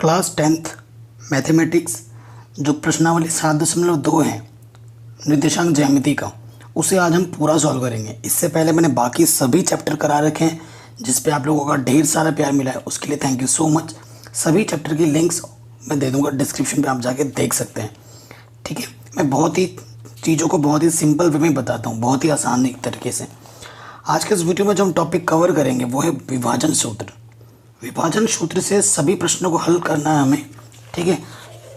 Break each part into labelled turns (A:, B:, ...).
A: Class 10th mathematics जो प्रश्नावली 7.2 है निर्देशांक ज्यामिति का, उसे आज हम पूरा सॉल्व करेंगे। इससे पहले मैंने बाकी सभी चैप्टर करा रखे हैं जिस पे आप लोगों का ढेर सारा प्यार मिला है, उसके लिए थैंक यू सो मच। सभी चैप्टर की लिंक्स मैं दे दूंगा डिस्क्रिप्शन पे, आप जाके देख सकते हैं। ठीक है, मैं बहुत ही चीज़ों को बहुत ही सिंपल वे में बताता हूँ, बहुत ही आसान एक तरीके से। आज के इस वीडियो में जो हम टॉपिक कवर करेंगे वो है विभाजन सूत्र। विभाजन सूत्र से सभी प्रश्नों को हल करना है हमें। ठीक है,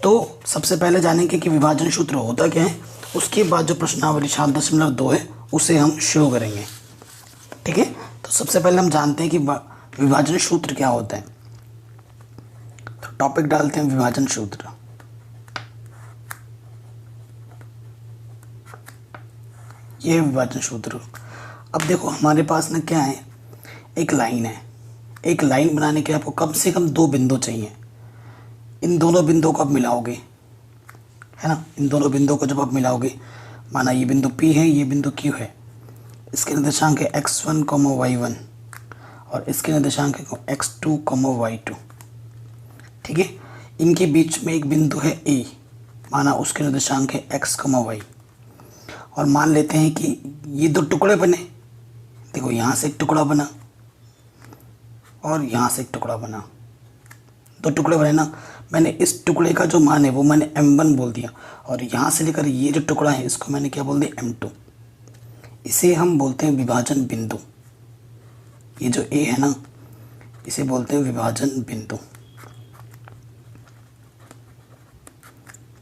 A: तो सबसे पहले जानेंगे कि विभाजन सूत्र होता क्या है, उसके बाद जो प्रश्नावली 7.2 है उसे हम शुरू करेंगे। ठीक है, तो सबसे पहले हम जानते हैं कि विभाजन सूत्र क्या होता है। तो टॉपिक डालते हैं विभाजन सूत्र। ये विभाजन सूत्र। अब देखो हमारे पास ना क्या है, एक लाइन है। एक लाइन बनाने के लिए आपको कम से कम 2 बिंदु चाहिए। इन दोनों बिंदुओं को आप मिलाओगे, है ना। इन दोनों बिंदुओं को जब आप मिलाओगे, माना ये बिंदु P है, ये बिंदु Q है, इसके निर्देशांक है x1, y1 और इसके निर्देशांक है x2, y2। ठीक है, इनके बीच में एक बिंदु है A, माना उसके निर्देशांक है x, y। और मान लेते हैं कि ये 2 टुकड़े बने। देखो यहाँ से एक टुकड़ा बना और यहाँ से एक टुकड़ा बना, 2 टुकड़े बने ना। मैंने इस टुकड़े का जो मान है वो मैंने m1 बोल दिया, और यहाँ से लेकर ये जो टुकड़ा है इसको मैंने क्या बोल दिया, m2। इसे हम बोलते हैं विभाजन बिंदु। ये जो A है ना, इसे बोलते हैं विभाजन बिंदु।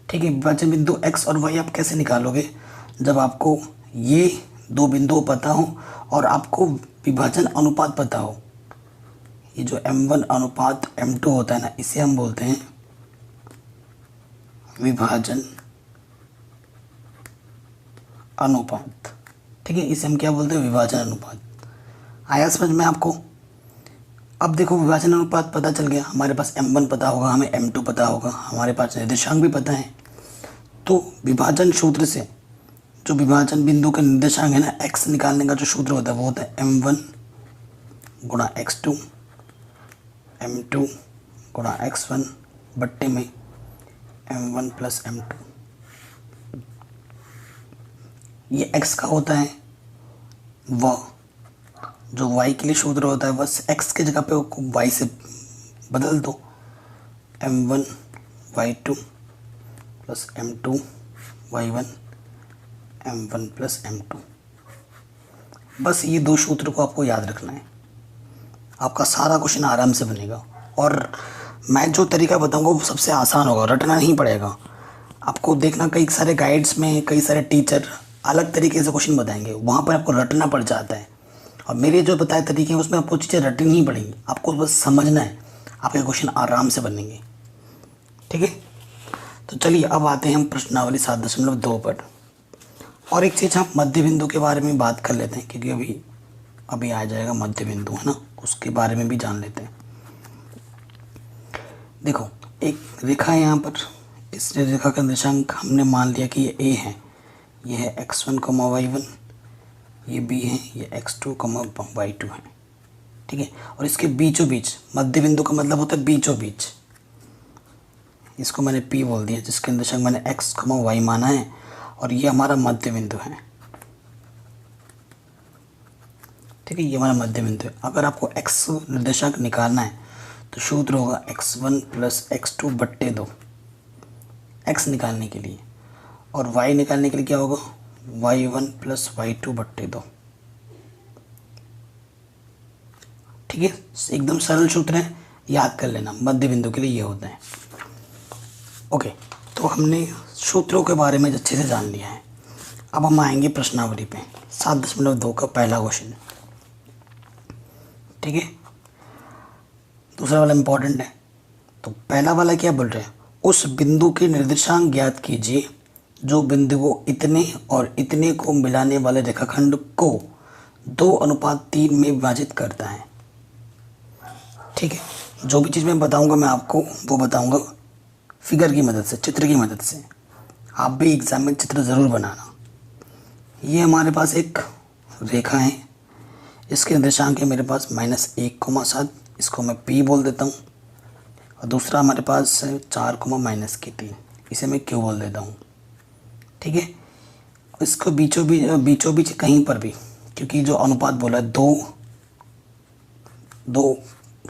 A: ठीक है, विभाजन बिंदु x और y आप कैसे निकालोगे, जब आपको ये 2 बिंदु पता हो और आपको विभाजन अनुपात पता हो। ये जो m1 अनुपात m2 होता है ना, इसे हम बोलते हैं विभाजन अनुपात। ठीक है, इसे हम क्या बोलते हैं, विभाजन अनुपात। आया समझ में आपको। अब देखो विभाजन अनुपात पता चल गया, हमारे पास m1 पता होगा, हमें m2 पता होगा, हमारे पास निर्देशांक भी पता है। तो विभाजन सूत्र से जो विभाजन बिंदु का निर्देशांक है ना, x निकालने का जो सूत्र होता है वो होता है m1 गुणा x2, m2 गुणा x1 बट्टे में m1 प्लस m2। ये x का होता है, वह जो y के लिए सूत्र होता है बस x की जगह पे y से बदल दो, m1 y2 plus m2 y1 m1 plus m2। बस ये 2 सूत्र को आपको याद रखना है, आपका सारा क्वेश्चन आराम से बनेगा। और मैं जो तरीका बताऊंगा वो सबसे आसान होगा, रटना नहीं पड़ेगा आपको। देखना कई सारे गाइड्स में कई सारे टीचर अलग तरीके से क्वेश्चन बताएंगे, वहाँ पर आपको रटना पड़ जाता है। और मेरे जो बताए तरीके हैं उसमें आपको चीज़ें रटनी नहीं पड़ेंगी, आपको बस समझना है, आपके क्वेश्चन आराम से बनेंगे। ठीक है, तो चलिए अब आते हैं हम प्रश्नावली 7.2 पर। और एक चीज़ हम मध्य बिंदु के बारे में बात कर लेते हैं, क्योंकि अभी आ जाएगा मध्य बिंदु, है ना, उसके बारे में भी जान लेते हैं। देखो एक रेखा है यहाँ पर, इस रेखा का निर्देशांक हमने मान लिया कि ये A है, ये है x1, y1, ये B है, ये x2, y2 है। ठीक है, और इसके बीचों बीच, मध्य बिंदु का मतलब होता है बीचों बीच, इसको मैंने P बोल दिया, जिसके निर्देशांक मैंने x, y माना है, और ये हमारा मध्य बिंदु है। ठीक है, ये हमारा मध्य बिंदु है। अगर आपको x निर्देशांक निकालना है तो सूत्र होगा x1 प्लस x2 बट्टे 2, x निकालने के लिए, और y निकालने के लिए क्या होगा, y1 प्लस y2 बट्टे 2। ठीक है, एकदम सरल सूत्र है, याद कर लेना, मध्य बिंदु के लिए ये होता है। ओके, तो हमने सूत्रों के बारे में अच्छे से जान लिया है। अब हम आएंगे प्रश्नावली पे, 7.2 का पहला क्वेश्चन। ठीक है, दूसरा वाला इम्पोर्टेंट है। तो पहला वाला क्या बोल रहे हैं, उस बिंदु के निर्देशांक ज्ञात कीजिए जो बिंदु को इतने और इतने को मिलाने वाले रेखाखंड को 2:3 में विभाजित करता है। ठीक है, जो भी चीज़ मैं बताऊंगा मैं आपको वो बताऊंगा फिगर की मदद से, चित्र की मदद से। आप भी एग्जाम में चित्र ज़रूर बनाना। ये हमारे पास एक रेखा है, इसके निर्देशांक है मेरे पास -1, 7, इसको मैं P बोल देता हूँ। और दूसरा हमारे पास है 4, इसे मैं क्यू बोल देता हूँ। ठीक है, इसको बीचों बीच कहीं पर भी, क्योंकि जो अनुपात बोला है, दो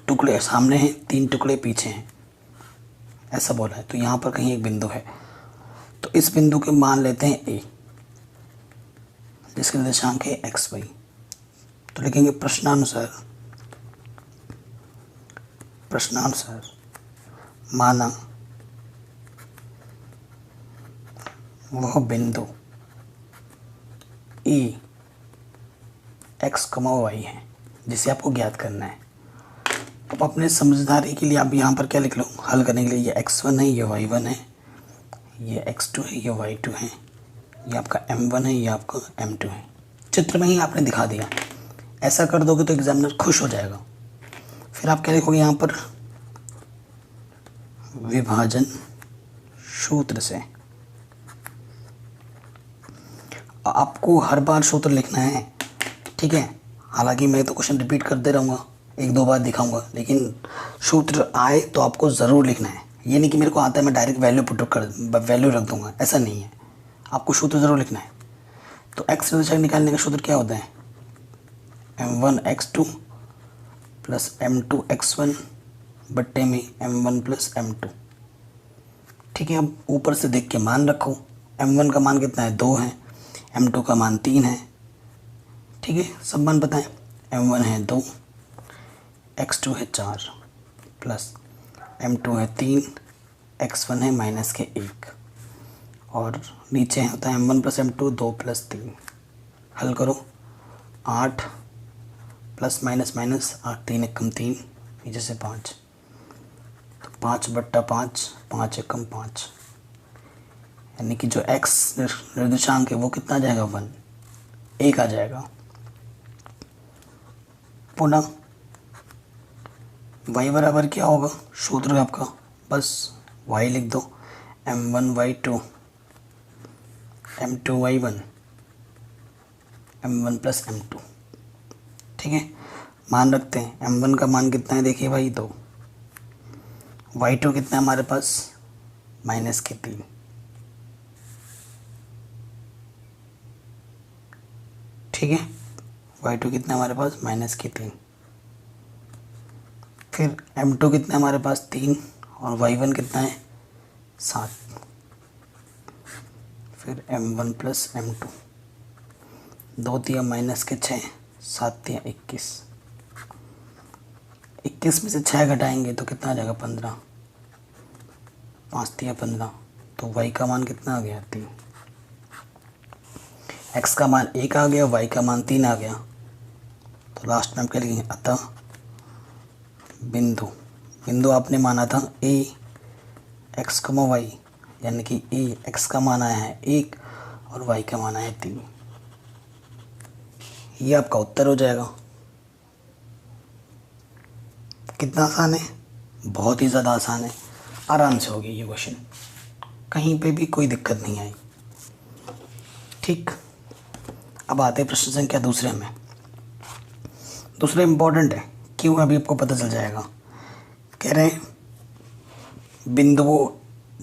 A: टुकड़े सामने हैं, 3 टुकड़े पीछे हैं, ऐसा बोला है, तो यहाँ पर कहीं एक बिंदु है। तो इस बिंदु के मान लेते हैं ए, जिसके निर्देशांक है एक्स वाई। तो लिखेंगे प्रश्नानुसार माना वह बिंदु ई एक्स कमा वाई है, जिसे आपको ज्ञात करना है। अब अपने समझदारी के लिए आप यहाँ पर क्या लिख लो, हल करने के लिए, ये x1 है, ये y1 है, ये x2 है, ये y2 है, ये आपका m1 है, ये आपका m2 है। चित्र में ही आपने दिखा दिया। ऐसा कर दोगे तो एग्जामिनर खुश हो जाएगा। फिर आप क्या लिखोगे यहाँ पर, विभाजन सूत्र से। आपको हर बार सूत्र लिखना है, ठीक है। हालांकि मैं तो क्वेश्चन रिपीट करते रहूँगा, 1-2 बार दिखाऊंगा, लेकिन सूत्र आए तो आपको ज़रूर लिखना है। ये नहीं कि मेरे को आता है मैं डायरेक्ट वैल्यू रख दूंगा, ऐसा नहीं है। आपको सूत्र ज़रूर लिखना है। तो एक्स निर्देशांक निकालने का सूत्र क्या होता है, m1 x2 plus m2 x1 बट्टे में m1 प्लस m2। ठीक है, अब ऊपर से देख के मान रखो। m1 का मान कितना है, 2 है, m2 का मान 3 है। ठीक है, सब मान बताएं। m1 है 2, x2 है 4 प्लस m2 है 3, x1 है माइनस के 1, और नीचे होता है m1 प्लस m2 2 प्लस 3। हल करो, 8 प्लस माइनस माइनस 8, 3 एकम 3, नीचे से 5, तो 5/5, 5 एकम 5, यानी कि जो x निर्देशांक है वो कितना आ जाएगा, 1 आ जाएगा। पुनः y बराबर क्या होगा, सूत्र है आपका, बस y लिख दो, m1 y2 m2 y1 m1 plus m2। ठीक है, मान रखते हैं। m1 का मान कितना है, देखिए भाई 2, y2 कितना है हमारे पास, माइनस के 3। ठीक है, y2 कितना है हमारे पास, माइनस के 3। फिर m2 कितना है हमारे पास, 3, और y1 कितना है, 7। फिर m1 प्लस m2, 2 तिया माइनस के 6, 7 तिया 21, 21 में से 6 घटाएंगे तो कितना आ जाएगा, 15, 5 तिया 15, तो y का मान कितना आ गया, 3। x का मान 1 आ गया, y का मान 3 आ गया। तो लास्ट में हम क्या लिखेंगे, अतः बिंदु आपने माना था a x, y, यानी कि a x का मान आया है 1 और y का मान आया है 3। ये आपका उत्तर हो जाएगा। कितना आसान है, बहुत ही ज़्यादा आसान है, आराम से हो गया ये क्वेश्चन, कहीं पे भी कोई दिक्कत नहीं आई। ठीक, अब आते हैं प्रश्न संख्या दूसरे में। दूसरा इम्पोर्टेंट है, क्यों, अभी आपको पता चल जाएगा। कह रहे हैं बिंदुओं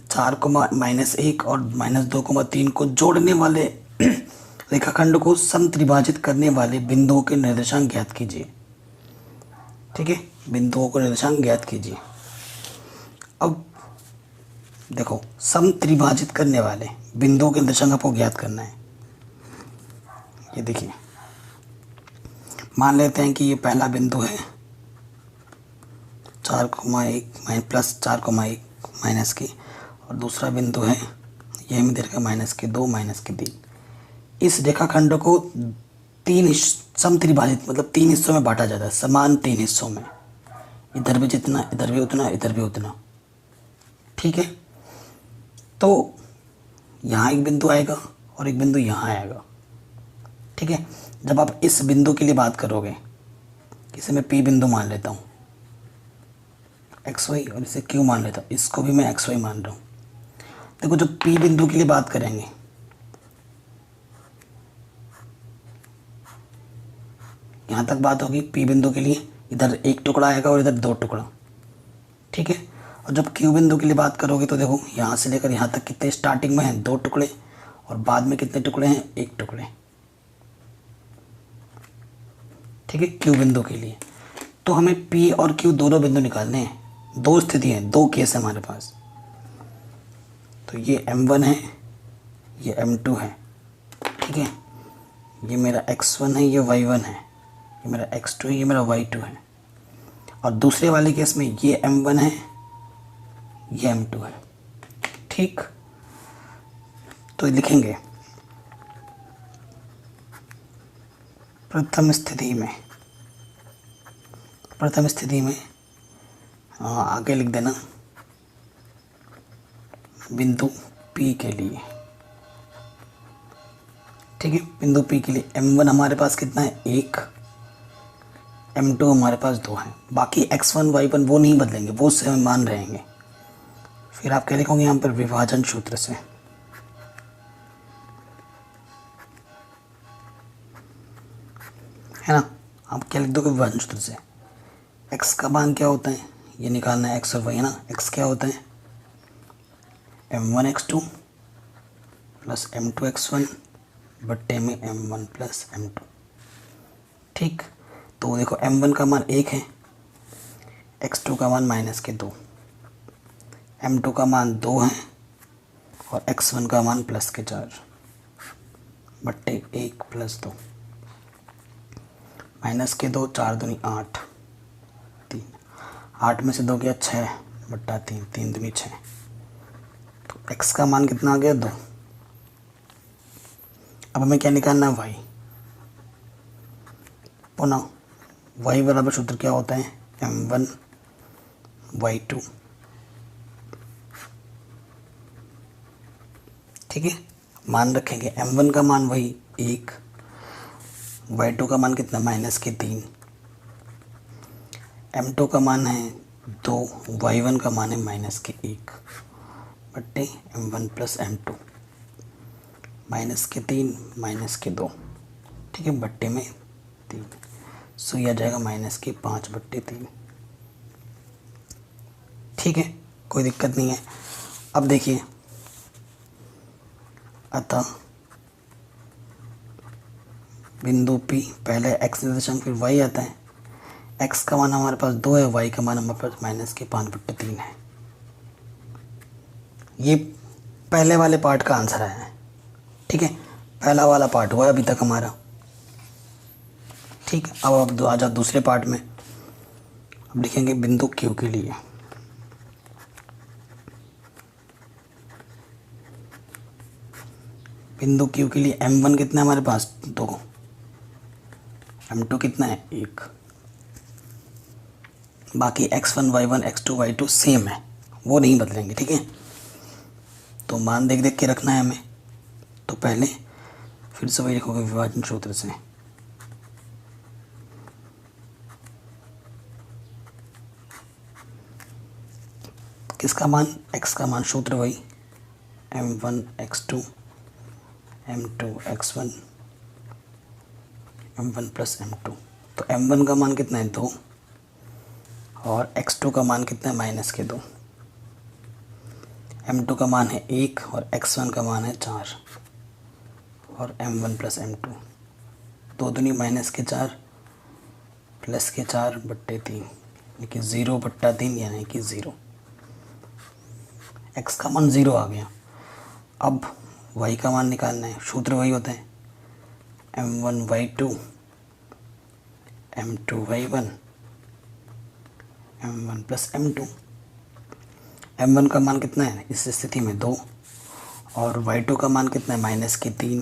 A: 4,-1 और -2,3 को जोड़ने वाले रेखाखंड को समत्रिभाजित करने वाले बिंदुओं के निर्देशांक ज्ञात कीजिए। ठीक है, बिंदुओं को निर्देशांक ज्ञात कीजिए। अब देखो, समत्रिभाजित करने वाले बिंदुओं के निर्देशांक आपको ज्ञात करना है। ये देखिए, मान लेते हैं कि ये पहला बिंदु है 4,1 प्लस 4,1 माइनस के, और दूसरा बिंदु है ये हमें दे रखा -2 -3। इस रेखाखंड को 3 समत्रिभाजित मतलब 3 हिस्सों में बांटा जाता है, समान 3 हिस्सों में, इधर भी जितना, इधर भी उतना, इधर भी उतना। ठीक है, तो यहाँ एक बिंदु आएगा और एक बिंदु यहाँ आएगा। ठीक है, जब आप इस बिंदु के लिए बात करोगे, इसे मैं P बिंदु मान लेता हूँ XY, और इसे Q मान लेता हूँ, इसको भी मैं XY मान रहा हूँ। देखो, जब P बिंदु के लिए बात करेंगे, यहाँ तक बात होगी P बिंदु के लिए, इधर एक टुकड़ा आएगा और इधर 2 टुकड़ा। ठीक है, और जब क्यू बिंदु के लिए बात करोगे तो देखो यहाँ से लेकर यहाँ तक कितने स्टार्टिंग में हैं 2 टुकड़े और बाद में कितने टुकड़े हैं 1 टुकड़े। ठीक है, क्यू बिंदु के लिए तो हमें पी और क्यू दोनों बिंदु निकालने हैं। 2 स्थिति हैं, 2 केस है हमारे पास। तो ये M1 है, ये M2 है। ठीक है, ये मेरा X1 है, ये Y1 है, ये मेरा X2 है, ये मेरा Y2 है। और दूसरे वाले केस में ये M1 है, ये M2 है। ठीक, तो लिखेंगे प्रथम स्थिति में आगे लिख देना बिंदु P के लिए। ठीक है, बिंदु P के लिए M1 हमारे पास कितना है 1, M2 हमारे पास 2 है। बाकी X1 Y1 वो नहीं बदलेंगे, वो सेम मान रहेंगे। फिर आप क्या लिखोगे यहाँ पर विभाजन सूत्र से। है ना, आप क्या लिख दोगे विभाजन सूत्र से। x का मान क्या होता है ये निकालना है, x और y है ना। x क्या होता है m1 x2 plus m2 x1 बट्टे में m1 प्लस m2। ठीक, तो देखो m1 का मान 1 है, x2 का मान -2, m2 का मान 2 है और x1 का मान +4 बट्टे 1 + 2। -2 4 दूनी 8, 3, 8 में से 2 गया 6 बट्टा 3, 3 दूनी 6। तो x का मान कितना आ गया 2। अब हमें क्या निकालना है y। पुनः y बराबर सूत्र क्या होता है m1 y2। ठीक है, मान रखेंगे m1 का मान वही 1, y2 का मान कितना -3, m2 का मान है 2, y1 का मान है -1 बट्टे m1 प्लस m2। -3 -2, ठीक है, बट्टे में 3, सो यह आ जाएगा -5 बट्टे 3। ठीक है, कोई दिक्कत नहीं है। अब देखिए, अतः बिंदु P पहले x निर्देशांक फिर y आता है। x का मान हमारे पास 2 है, y का मान हमारे पास -5/3 है। ये पहले वाले पार्ट का आंसर है। ठीक है, पहला वाला पार्ट हुआ है अभी तक हमारा। ठीक, अब आ जाओ दूसरे पार्ट में। अब लिखेंगे बिंदु Q के लिए। बिंदु Q के लिए M1 कितना है हमारे पास 2, M2 कितना है 1, बाकी x1 y1 x2 y2 same है, वो नहीं बदलेंगे। ठीक है, तो मान देख देख के रखना है हमें। तो पहले फिर से वही लिखोगे विभाजन सूत्र से। किसका मान, x का मान, सूत्र वही m1 x2 m2 x1 m1 plus m2। तो m1 का मान कितना है 2 और x2 का मान कितना है -2, m2 का मान है 1 और x1 का मान है 4 और m1 प्लस m2। 2 दूनी -4 +4 बट्टे 3 यानी कि 0/3 यानी कि 0। x का मान 0 आ गया। अब y का मान निकालना है, सूत्र वही होता है m1 y2 m2 y1 m1 plus m2। m1 का मान कितना है इस स्थिति में 2 और y2 का मान कितना है -3,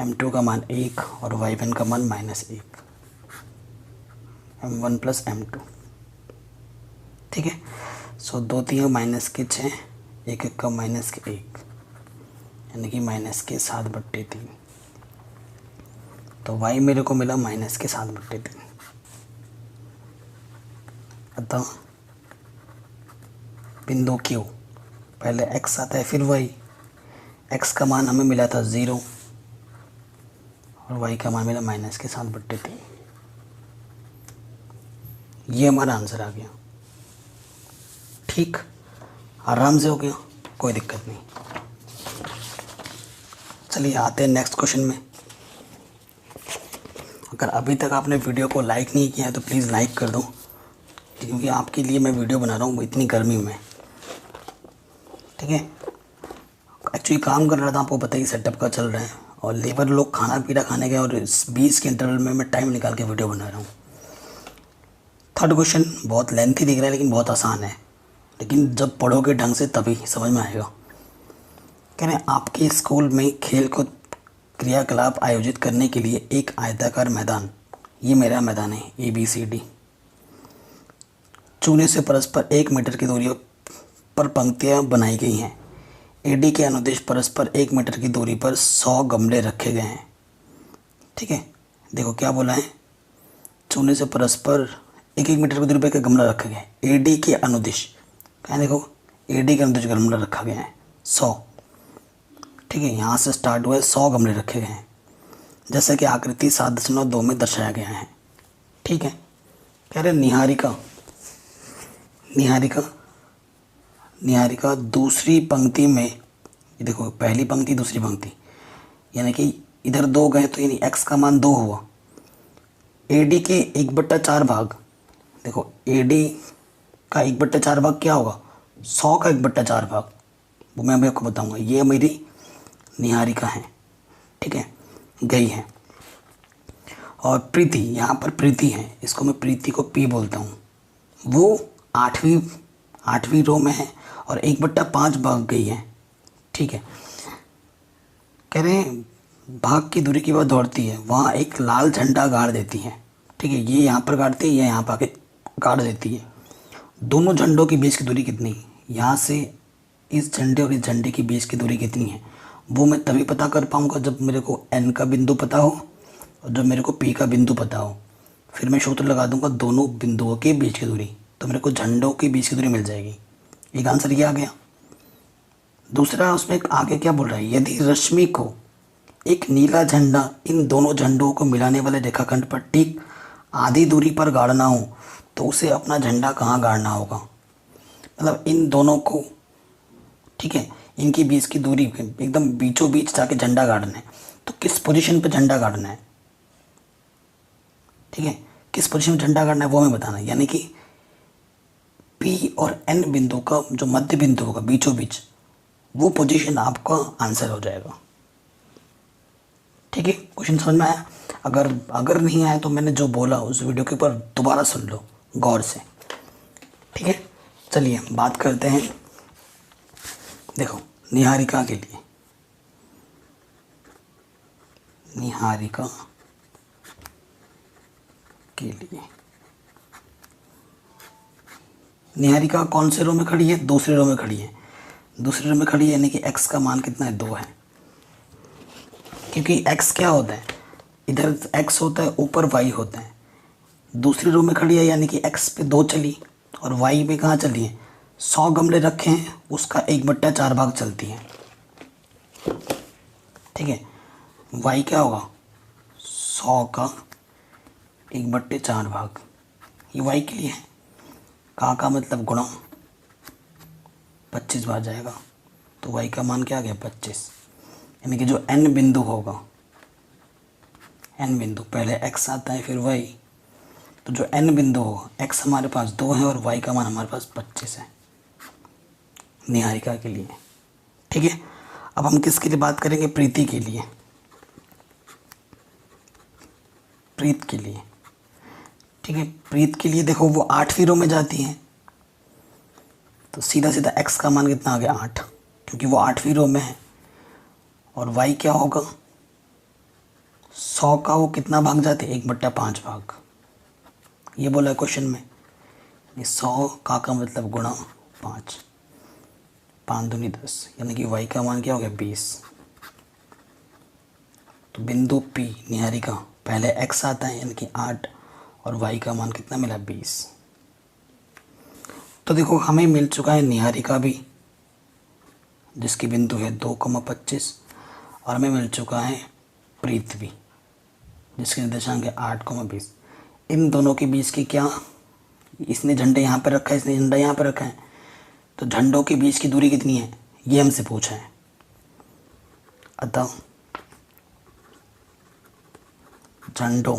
A: m2 का मान 1 और y1 का मान -1, m1 प्लस m2। ठीक है, सो 2 3 -6, 1 1 का -1 यानी कि -7/3। तो y मेरे को मिला -7/3। अतः बिंदु Q पहले x आता है फिर y। x का मान हमें मिला था 0 और y का मान मिला -7/3। ये हमारा आंसर आ गया। ठीक, आराम से हो गया, कोई दिक्कत नहीं। चलिए आते हैं नेक्स्ट क्वेश्चन में। अगर अभी तक आपने वीडियो को लाइक नहीं किया है तो प्लीज़ लाइक कर दो, क्योंकि आपके लिए मैं वीडियो बना रहा हूँ इतनी गर्मी में। ठीक है, एक्चुअली काम कर रहा था, आपको पता ही सेटअप का चल रहा है, और लेबर लोग खाना पीना खाने गए और इस 20 के इंटरवल में मैं टाइम निकाल के वीडियो बना रहा हूँ। थर्ड क्वेश्चन बहुत लेंथी दिख रहा है लेकिन बहुत आसान है, लेकिन जब पढ़ोगे ढंग से तभी समझ में आएगा। कह रहे हैं आपके स्कूल में खेल कूद क्रियाकलाप आयोजित करने के लिए एक आयताकार मैदान, ये मेरा मैदान है ABCD, चूने से परस्पर 1 मीटर की दूरी पर पंक्तियाँ बनाई गई हैं। AD के अनुदेश परस्पर 1 मीटर की दूरी पर 100 गमले रखे गए हैं। ठीक है, देखो क्या बोला है, चूने से परस्पर 1-1 मीटर की दूरी पर गमला रखा गया है। AD के अनुदेश, कहें देखो AD के अनुदेश गमला रखा गया है 100। ठीक है, यहाँ से स्टार्ट हुआ है, 100 गमले रखे गए हैं, जैसा कि आकृति 7.2 में दर्शाया गया है। ठीक है, कह रहे निहारिका दूसरी पंक्ति में, ये देखो पहली पंक्ति दूसरी पंक्ति, यानी कि इधर 2 गए तो यानी x का मान 2 हुआ। AD के 1/4 भाग, देखो AD का 1/4 भाग क्या होगा, 100 का 1/4 भाग, वो मैं अभी आपको बताऊंगा। ये मेरी निहारिका है, ठीक है, गई है। और प्रीति, यहाँ पर प्रीति है, इसको मैं प्रीति को P बोलता हूँ, वो 8वीं रो में है और 1/5 भाग गई है। ठीक है, कह रहे हैं भाग की दूरी की बात दौड़ती है, वहाँ एक लाल झंडा गाड़ देती है। ठीक है, ये यहाँ पर गाड़ती है, ये यहाँ पर आके गाड़ देती है। दोनों झंडों के बीच की दूरी कितनी, यहाँ से इस झंडे और इस झंडे के बीच की दूरी कितनी है, वो मैं तभी पता कर पाऊँगा जब मेरे को N का बिंदु पता हो और जब मेरे को P का बिंदु पता हो। फिर मैं सूत्र लगा दूंगा दोनों बिंदुओं के बीच की दूरी, तो मेरे को झंडों के बीच की दूरी मिल जाएगी। एक आंसर ये आ गया। दूसरा उसमें आगे क्या बोल रहा है, यदि रश्मि को एक नीला झंडा इन दोनों झंडों को मिलाने वाले रेखाखंड पर ठीक आधी दूरी पर गाड़ना हो तो उसे अपना झंडा कहाँ गाड़ना होगा। मतलब इन दोनों को, ठीक है, इनकी बीच की दूरी एकदम बीचों बीच जाके झंडा गाड़ना है, तो किस पोजीशन पे झंडा गाड़ना है। ठीक है, किस पोजीशन में झंडा गाड़ना है वो हमें बताना है, यानी कि P और N बिंदु का जो मध्य बिंदु होगा बीचों बीच, वो पोजीशन आपका आंसर हो जाएगा। ठीक है, क्वेश्चन समझ में आया। अगर नहीं आया तो मैंने जो बोला उस वीडियो के ऊपर दोबारा सुन लो गौर से। ठीक है, चलिए बात करते हैं, देखो निहारिका के लिए, निहारिका के लिए निहारिका कौन से रो में खड़ी है, दूसरे रो में खड़ी है। दूसरे रो में खड़ी है यानी कि x का मान कितना है, 2 है, क्योंकि x क्या होता है, इधर x होता है, ऊपर y होता है। दूसरी रो में खड़ी है यानी कि x पे 2 चली और y पे कहाँ चली है, 100 गमले रखे हैं, उसका 1/4 भाग चलती है। ठीक है, y क्या होगा, 100 का 1/4 भाग, ये y के लिए है। का मतलब गुणा 25 बार जाएगा, तो y का मान क्या आ गया, 25। यानी कि जो n बिंदु होगा, n बिंदु, पहले x आता है फिर y, तो जो n बिंदु होगा, x हमारे पास 2 है और y का मान हमारे पास 25 है निहारिका के लिए। ठीक है, अब हम किसके लिए बात करेंगे, प्रीति के लिए, प्रीत के लिए। ठीक है, प्रीत के लिए देखो वो 8वीं रो में जाती है, तो सीधा सीधा x का मान कितना आ गया, 8, क्योंकि वो 8वीं रो में है। और y क्या होगा, 100 का वो कितना भाग जाते हैं, 1/5 भाग, ये बोला है क्वेश्चन में। 100 का मतलब गुणा 5, 5 दूनी 10, यानी कि y का मान क्या हो गया, 20। तो बिंदु P निहारिका, पहले x आता है यानी कि 8 और y का मान कितना मिला, 20। तो देखो हमें मिल चुका है निहारिका भी, जिसकी बिंदु है 2,25, और हमें मिल चुका है प्रीत भी, जिसके निर्देशांक है 8,20। इन दोनों के बीच की क्या, इसने झंडे यहाँ पर रखा है, इसने झंडा यहाँ पर रखा है, तो झंडों के बीच की दूरी कितनी है ये हमसे पूछा है। अतः झंडों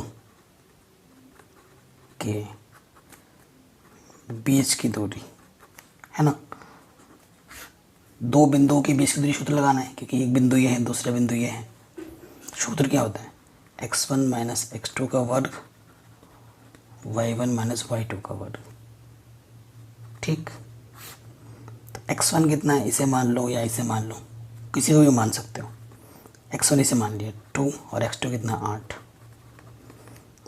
A: के बीच की दूरी है ना, दो बिंदुओं के बीच की दूरी सूत्र लगाना है, क्योंकि एक बिंदु ये है दूसरा बिंदु ये है। सूत्र क्या होता है, x1 माइनस x2 का वर्ग y1 माइनस y2 का वर्ग। ठीक, तो x1 कितना है इसे मान लो या इसे मान लो, किसी को भी मान सकते हो। x1 इसे मान लिया 2 और x2 कितना 8,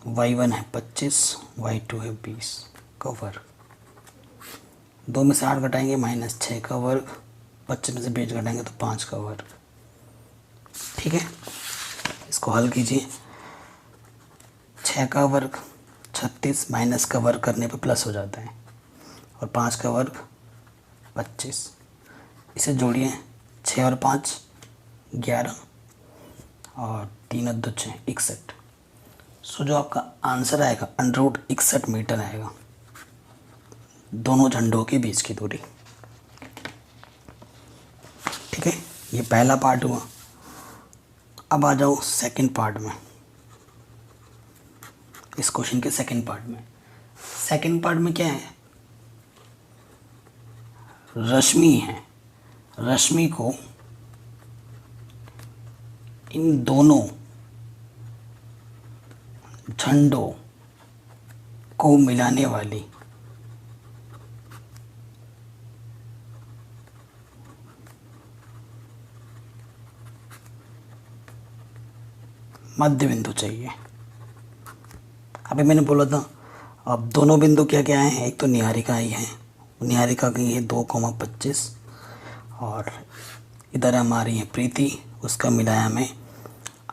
A: y1 है 25, y2 है 20 का वर्ग। 2 में से 8 घटाएंगे -6 का वर्ग, 25 में से 20 घटाएंगे तो 5 का वर्ग। ठीक है, इसको हल कीजिए। 6 का वर्ग 36, माइनस का वर्ग करने पे प्लस हो जाता है, और 5 का वर्ग 25। इसे जोड़िए, 6 और 5 11 और 3 और 2 6 61। सो जो आपका आंसर आएगा √61 मीटर आएगा दोनों झंडों के बीच की दूरी। ठीक है, ये पहला पार्ट हुआ। अब आ जाओ सेकंड पार्ट में, इस क्वेश्चन के सेकंड पार्ट में। सेकंड पार्ट में क्या है, रश्मि है, रश्मि को इन दोनों झंडों को मिलाने वाली मध्य बिंदु चाहिए। अभी मैंने बोला था अब दोनों बिंदु क्या क्या हैं, एक तो निहारिका ही है, निहारिका की है 2,25 और इधर हमारी है प्रीति, उसका मिलाया हमें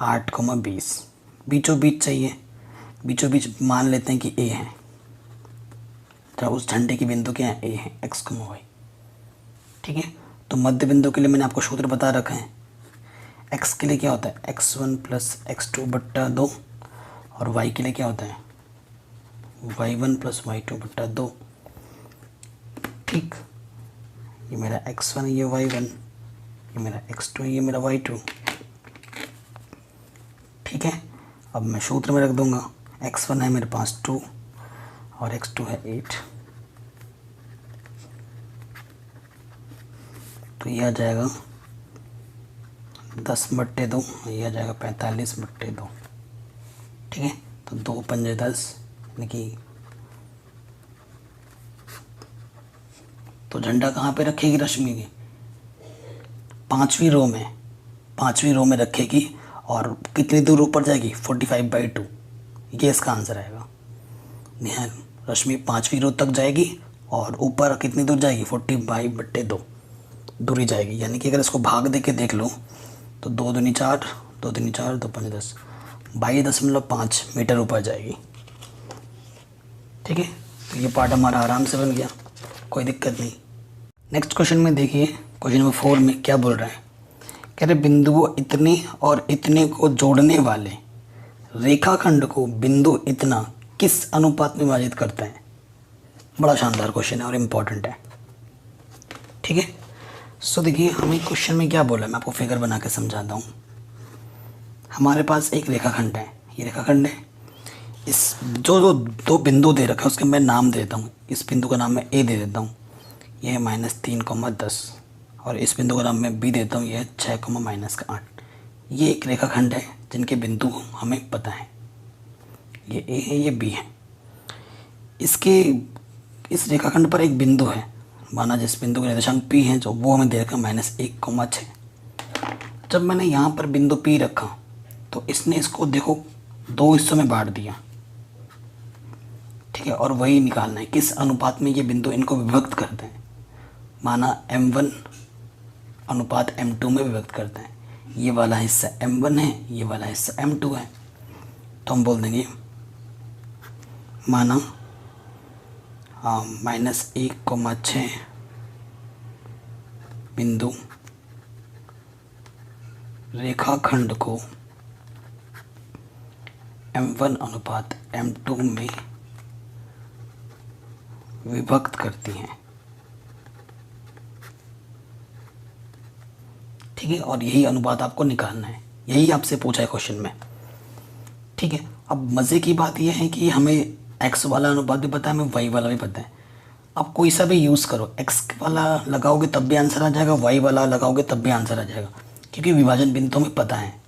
A: 8,20। बीचों बीच चाहिए, बीचों बीच मान लेते हैं कि ए है, तो उस झंडे की बिंदु क्या है, ए है, x, y। ठीक है, तो मध्य बिंदु के लिए मैंने आपको सूत्र बता रखा है। x के लिए क्या होता है x1 प्लस x2 बट्टा 2, और y के लिए क्या होता है y1 प्लस y2 बट्टा 2। ठीक, ये मेरा x1 ये y1, ये मेरा x2 ये मेरा y2। ठीक है, अब मैं सूत्र में रख दूंगा, x1 है मेरे पास 2 और x2 है 8, तो ये आ जाएगा 10/2, ये आ जाएगा 45/2। ठीक है, तो 2 पंजे 10, यानी कि तो झंडा कहाँ पे रखेगी रश्मि की, पांचवी रो में रखेगी, और कितनी दूर ऊपर जाएगी 45/2, ये इसका आंसर आएगा। ध्यान, रश्मि पांचवी रो तक जाएगी और ऊपर कितनी दूर जाएगी 45/2 दूरी जाएगी, यानी कि अगर इसको भाग दे के देख लो तो 2 दूनी 4, 2 दूनी 4, 2 पंजे 10, 22.5 मीटर ऊपर जाएगी। ठीक है, तो ये पार्ट हमारा आराम से बन गया, कोई दिक्कत नहीं। नेक्स्ट क्वेश्चन में देखिए, क्वेश्चन नंबर 4 में क्या बोल रहा है, कह रहे बिंदुओं इतने और इतने को जोड़ने वाले रेखाखंड को बिंदु इतना किस अनुपात में विभाजित करता है। बड़ा शानदार क्वेश्चन है और इम्पोर्टेंट है। ठीक है, सो देखिए हमें क्वेश्चन में क्या बोला है, मैं आपको फिगर बना के समझाता हूँ। हमारे पास एक रेखाखंड है, ये रेखाखंड है, इस जो दो बिंदु दे रखा है उसके मैं नाम दे देता हूँ। इस बिंदु का नाम मैं ए दे देता हूँ, यह है -3,10, और इस बिंदु का नाम मैं बी देता हूँ, यह है 6,-8। ये एक रेखाखंड है जिनके बिंदु हमें पता है, ये ए है ये बी है। इसके इस रेखाखंड पर एक बिंदु है, माना जिस बिंदु का निर्देशांक P है, जो वो हमें दे रखा -1,6। जब मैंने यहाँ पर बिंदु P रखा तो इसने इसको देखो 2 हिस्सों में बांट दिया। ठीक है, और वही निकालना है किस अनुपात में ये बिंदु इनको विभक्त करते हैं। माना M1 अनुपात M2 में विभक्त करते हैं, ये वाला हिस्सा M1 है, ये वाला हिस्सा M2 है, तो हम बोल देंगे माना -1,6 बिंदु रेखाखंड को M1 अनुपात M2 में विभक्त करती हैं। ठीक है, और यही अनुपात आपको निकालना है, यही आपसे पूछा है क्वेश्चन में। ठीक है, अब मज़े की बात यह है कि हमें एक्स वाला अनुपात भी पता है, हमें वाई वाला भी पता है। आप कोई सा भी यूज़ करो, एक्स वाला लगाओगे तब भी आंसर आ जाएगा, वाई वाला लगाओगे तब भी आंसर आ जाएगा, क्योंकि विभाजन बिंदु में पता है।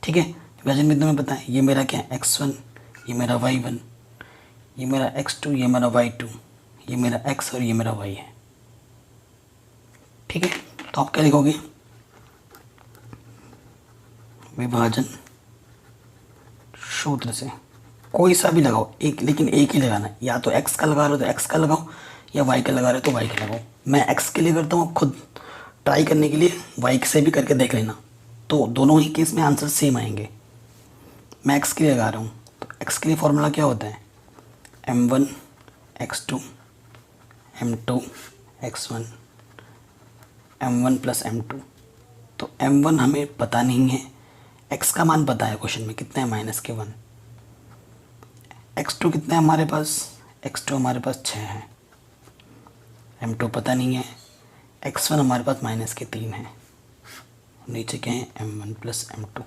A: ठीक है, विभाजन बिंदु में पता है, ये मेरा क्या है x1, ये मेरा y1, ये मेरा x2, ये मेरा y2, ये मेरा x और ये मेरा y है। ठीक है, तो आप क्या लिखोगे, विभाजन सूत्र से कोई सा भी लगाओ एक, लेकिन एक ही लगाना है। या तो x का लगा रहे हो तो x का लगाओ, या y का लगा रहे हो तो y का लगाओ। मैं x के लिए करता हूँ, खुद ट्राई करने के लिए y से भी करके देख लेना, तो दोनों ही केस में आंसर सेम आएंगे। मैं x के लिए लगा रहा हूँ, तो x के लिए फॉर्मूला क्या होता है, m1 x2 m2 x1 m1 plus m2। तो m1 हमें पता नहीं है, x का मान पता है, क्वेश्चन में कितना है, -1। x2 कितना है हमारे पास, x2 हमारे पास 6 है, m2 पता नहीं है, x1 हमारे पास -3 है, नीचे क्या है, m1 प्लस m2।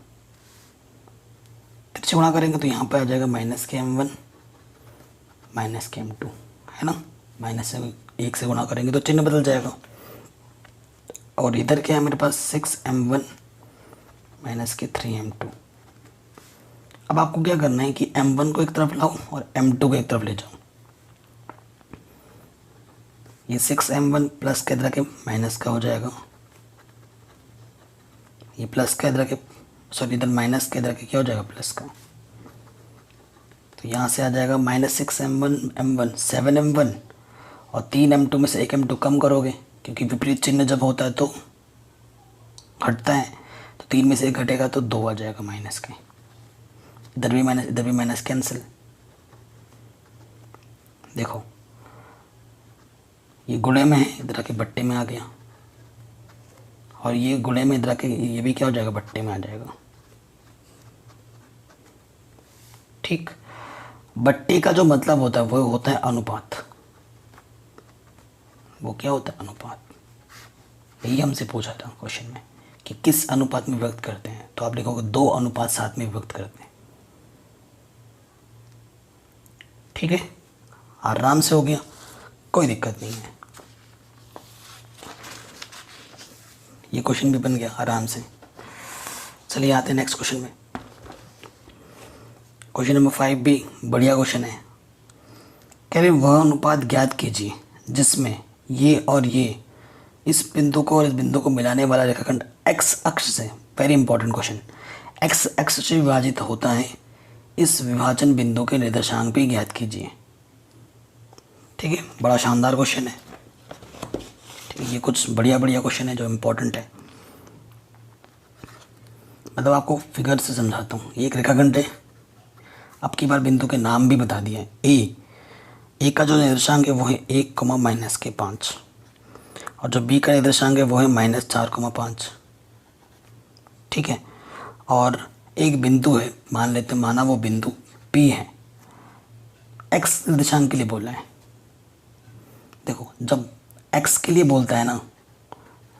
A: तिरछे गुणा करेंगे तो यहाँ पर आ जाएगा -m1 -m2, है ना। माइनस से 1 से गुणा करेंगे तो चिन्ह बदल जाएगा। और इधर क्या है मेरे पास, 6m1 -3m2। अब आपको क्या करना है कि m1 को एक तरफ लाओ और m2 को एक तरफ ले जाओ। ये 6m1 प्लस के इधर के माइनस का हो जाएगा, ये प्लस का इधर के, सॉरी इधर माइनस के इधर के क्या हो जाएगा, प्लस का। तो यहाँ से आ जाएगा -6m1 m1 7m1, और 3m2 में से 1m2 कम करोगे, क्योंकि विपरीत चिन्ह जब होता है तो घटता है, तो 3 में से 1 घटेगा तो 2 आ जाएगा माइनस के। इधर भी माइनस कैंसिल। देखो ये गुणे में है, इधर के बट्टे में आ गया, और ये गुणे में इधर के, ये भी क्या हो जाएगा, बट्टे में आ जाएगा। ठीक, बट्टे का जो मतलब होता है वो होता है अनुपात। वो क्या होता है, अनुपात। यही हमसे पूछा था क्वेश्चन में कि किस अनुपात में व्यक्त करते हैं, तो आप लिखोगे 2 अनुपात 7 में व्यक्त करते हैं। ठीक है, आराम से हो गया, कोई दिक्कत नहीं है। ये क्वेश्चन भी बन गया आराम से। चलिए आते हैं नेक्स्ट क्वेश्चन में। क्वेश्चन नंबर 5 भी बढ़िया क्वेश्चन है। कह रहे वह अनुपात ज्ञात कीजिए जिसमें ये और ये इस बिंदु को और इस बिंदु को मिलाने वाला रेखाखंड x अक्ष से, वेरी इंपॉर्टेंट क्वेश्चन, x अक्ष से विभाजित होता है। इस विभाजन बिंदु के निर्देशांक भी ज्ञात कीजिए। ठीक है, बड़ा शानदार क्वेश्चन है। ठीक है, ये कुछ बढ़िया क्वेश्चन है जो इम्पोर्टेंट है। मतलब आपको फिगर से समझाता हूँ। एक रेखाखंड है, अब की बार बिंदु के नाम भी बता दिया है। ए का जो निर्देशांक है वो है 1, -5, और जो बी का निर्देशांक है वो है -4, 5। ठीक है, और एक बिंदु है, माना वो बिंदु P है, x निर्देशांक के लिए बोला है। देखो जब x के लिए बोलता है ना,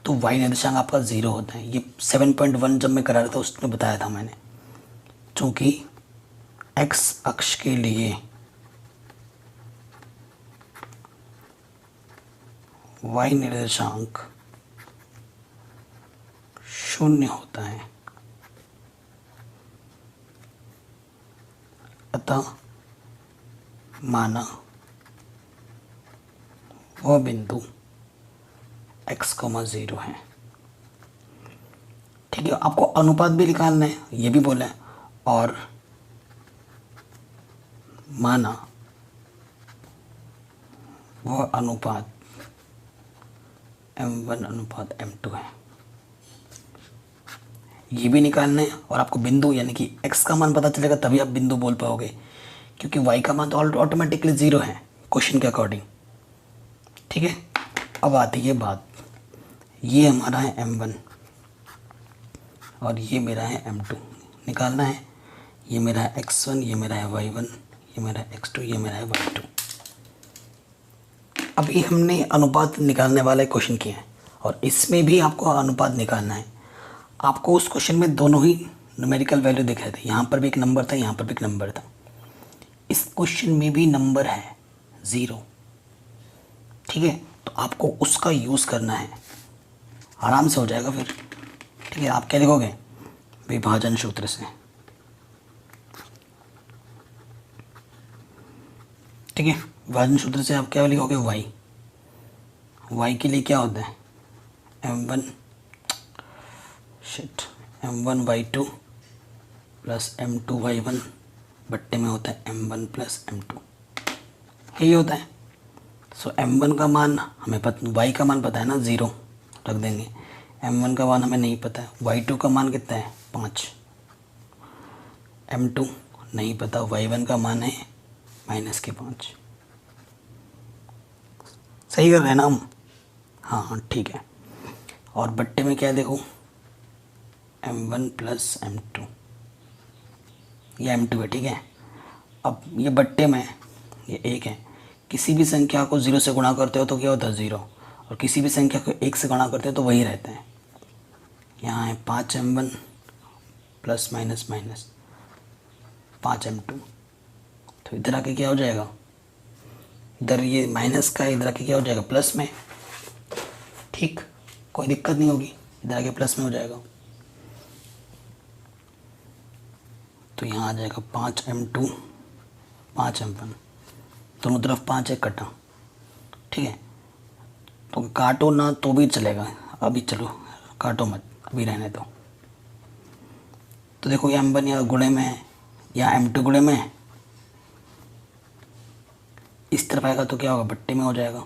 A: तो y निर्देशांक आपका 0 होता है। ये 7.1 जब मैं करा रहा था उसमें बताया था मैंने, चूँकि x अक्ष के लिए y निर्देशांक 0 होता है, अतः माना वह बिंदु x, 0 है। ठीक है, आपको अनुपात भी निकालना है, ये भी बोला है, और माना वह अनुपात m1:m2 है, ये भी निकालना है। और आपको बिंदु यानी कि x का मान पता चलेगा तभी आप बिंदु बोल पाओगे, क्योंकि y का मान तो ऑटोमेटिकली 0 है क्वेश्चन के अकॉर्डिंग। ठीक है, अब आती है बात, ये हमारा है m1 और ये मेरा है m2, निकालना है। ये मेरा है x1, ये मेरा है y1, ये मेरा है x2, ये मेरा है y2। अभी हमने अनुपात निकालने वाले क्वेश्चन किए हैं और इसमें भी आपको अनुपात निकालना है। आपको उस क्वेश्चन में दोनों ही न्यूमेरिकल वैल्यू दिख रहे थे, यहाँ पर भी एक नंबर था, यहाँ पर भी एक नंबर था। इस क्वेश्चन में भी नंबर है 0, ठीक है। तो आपको उसका यूज़ करना है, आराम से हो जाएगा फिर, ठीक है। आप क्या लिखोगे, विभाजन सूत्र से, ठीक है। विभाजन सूत्र से आप क्या लिखोगे, y के लिए क्या होता है, m1 y2 plus m2 y1 बट्टे में होता है m1 प्लस m2, यही होता है। सो m1 का मान हमें y का मान पता है ना, 0 रख देंगे। m1 का मान हमें नहीं पता है, y2 का मान कितना है 5, m2 नहीं पता, y1 का मान है -5। सही कर रहे हैं ना हम, हाँ ठीक है। और बट्टे में क्या है देखो, m1 प्लस m2, ये m2 है, ठीक है। अब ये बट्टे में ये 1 है, किसी भी संख्या को 0 से गुणा करते हो तो क्या होता है 0, और किसी भी संख्या को 1 से गुणा करते हो तो वही रहता है। यहाँ है 5m1 प्लस माइनस 5m2, तो इधर आके क्या हो जाएगा, इधर ये माइनस का इधर आके क्या हो जाएगा प्लस में, ठीक, कोई दिक्कत नहीं होगी, इधर आके प्लस में हो जाएगा। तो यहाँ आ जाएगा 5m2 5m1, दोनों तरफ 5 है कटा, ठीक है। तो काटो ना तो भी चलेगा, अभी चलो काटो मत, अभी रहने दो। तो देखो ये m1 या गुणे में है या m2 गुणे में है, इस तरफ आएगा तो क्या होगा बट्टे में हो जाएगा,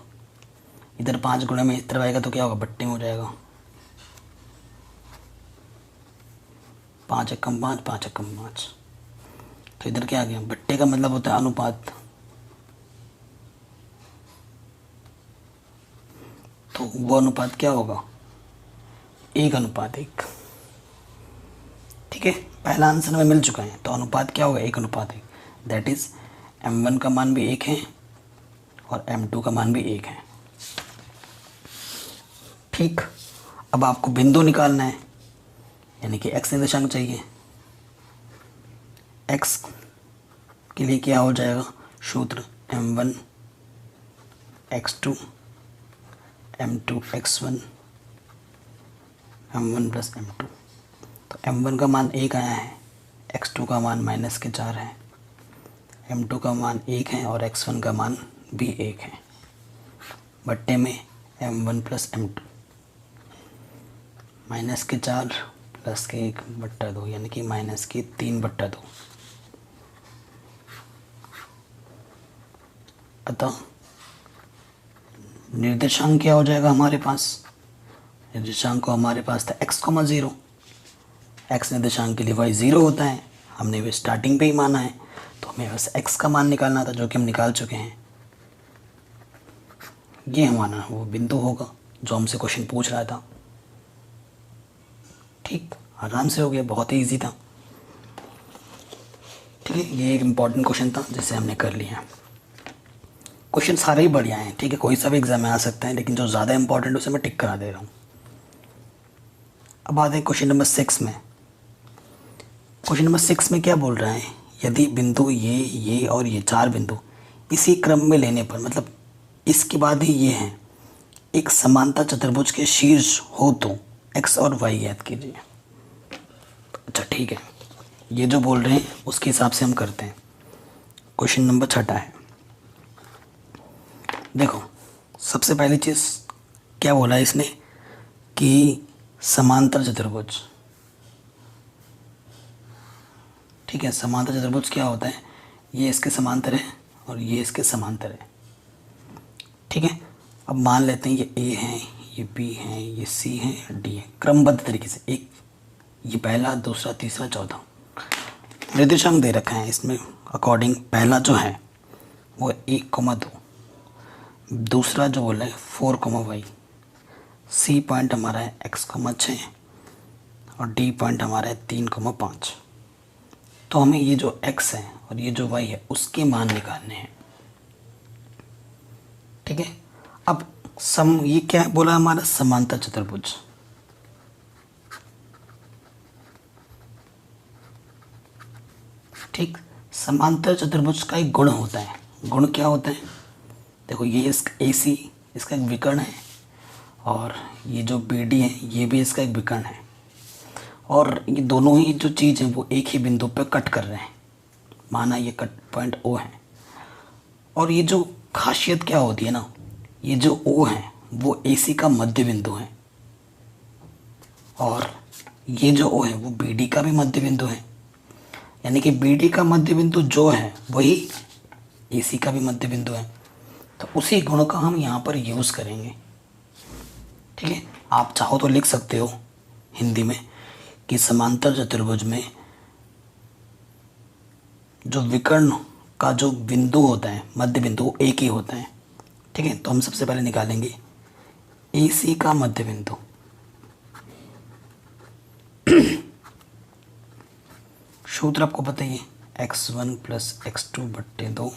A: इधर 5 गुणे में इस तरफ आएगा तो क्या होगा बट्टे में हो जाएगा। 5 एकम 5 5 एकम 5, तो इधर क्या आ गया, बट्टे का मतलब होता है अनुपात, तो वो अनुपात क्या होगा 1:1, ठीक है। पहला आंसर में मिल चुका है, तो अनुपात क्या होगा 1:1, दैट इज m1 का मान भी 1 है और m2 का मान भी 1 है, ठीक। अब आपको बिंदु निकालना है, यानी कि x निर्देशांक चाहिए। x के लिए क्या हो जाएगा सूत्र, m1 x2 m2 x1 m1 plus m2। तो m1 का मान 1 आया है, x2 का मान -4 है, m2 का मान 1 है और x1 का मान भी 1 है, बट्टे में m1 प्लस m2, -4 प्लस के 1/2 यानी कि -3/2। अतः निर्देशांक क्या हो जाएगा हमारे पास, निर्देशांक को हमारे पास था x, 0, x निर्देशांक के लिए y 0 होता है, हमने वो स्टार्टिंग पे ही माना है, तो हमें बस x का मान निकालना था जो कि हम निकाल चुके हैं। ये हमारा वो बिंदु होगा जो हमसे क्वेश्चन पूछ रहा था, ठीक, आराम से हो गया, बहुत ही ईजी था, ठीक है। ये एक इम्पॉर्टेंट क्वेश्चन था जिसे हमने कर लिया। क्वेश्चन सारे ही बढ़िया हैं, ठीक है, कोई सा भी एग्जाम में आ सकता है, लेकिन जो ज़्यादा इंपॉर्टेंट उसे मैं टिक करा दे रहा हूँ। अब आते हैं क्वेश्चन नंबर 6 में। क्वेश्चन नंबर 6 में क्या बोल रहा है, यदि बिंदु ये और ये 4 बिंदु इसी क्रम में लेने पर, मतलब इसके बाद ही ये हैं, एक समांतर चतुर्भुज के शीर्ष हो तो x और y याद कीजिए। अच्छा ठीक है, ये जो बोल रहे हैं उसके हिसाब से हम करते हैं। क्वेश्चन नंबर 6 है, देखो सबसे पहली चीज़ क्या बोला है इसने कि समांतर चतुर्भुज, ठीक है। समांतर चतुर्भुज क्या होता है, ये इसके समांतर है और ये इसके समांतर है, ठीक है। अब मान लेते हैं ये A है, ये B है, ये C है, D है, क्रमबद्ध तरीके से, एक ये पहला, दूसरा, तीसरा, चौथा निर्देशांक दे रखा है इसमें अकॉर्डिंग। पहला जो है वो 1,2, दूसरा जो बोला है 4,y, C पॉइंट हमारा है x,6 और D पॉइंट हमारा है 3,5। तो हमें ये जो x है और ये जो y है उसके मान निकालने हैं, ठीक है। अब ये क्या बोला हमारा, समांतर चतुर्भुज। ठीक, समांतर चतुर्भुज का एक गुण होता है। गुण क्या होता है, देखो ये इसका AC इसका एक विकर्ण है, और ये जो BD है ये भी इसका एक विकर्ण है, और ये दोनों ही जो चीज़ है वो एक ही बिंदु पर कट कर रहे हैं। माना ये कट पॉइंट O है, और ये जो खासियत क्या होती है ना, ये जो O है वो AC का मध्य बिंदु है, और ये जो O है वो BD का भी मध्य बिंदु है। यानी कि BD का मध्य बिंदु जो है वही AC का भी मध्य बिंदु है। तो उसी गुण का हम यहाँ पर यूज़ करेंगे। ठीक है, आप चाहो तो लिख सकते हो हिंदी में कि समांतर चतुर्भुज में जो विकर्ण का जो बिंदु होता है, मध्य बिंदु, वो एक ही होता है। ठीक है, तो हम सबसे पहले निकालेंगे AC का मध्य बिंदु। सूत्र आपको पता ही है, x1 प्लस x2 बट्टे 2,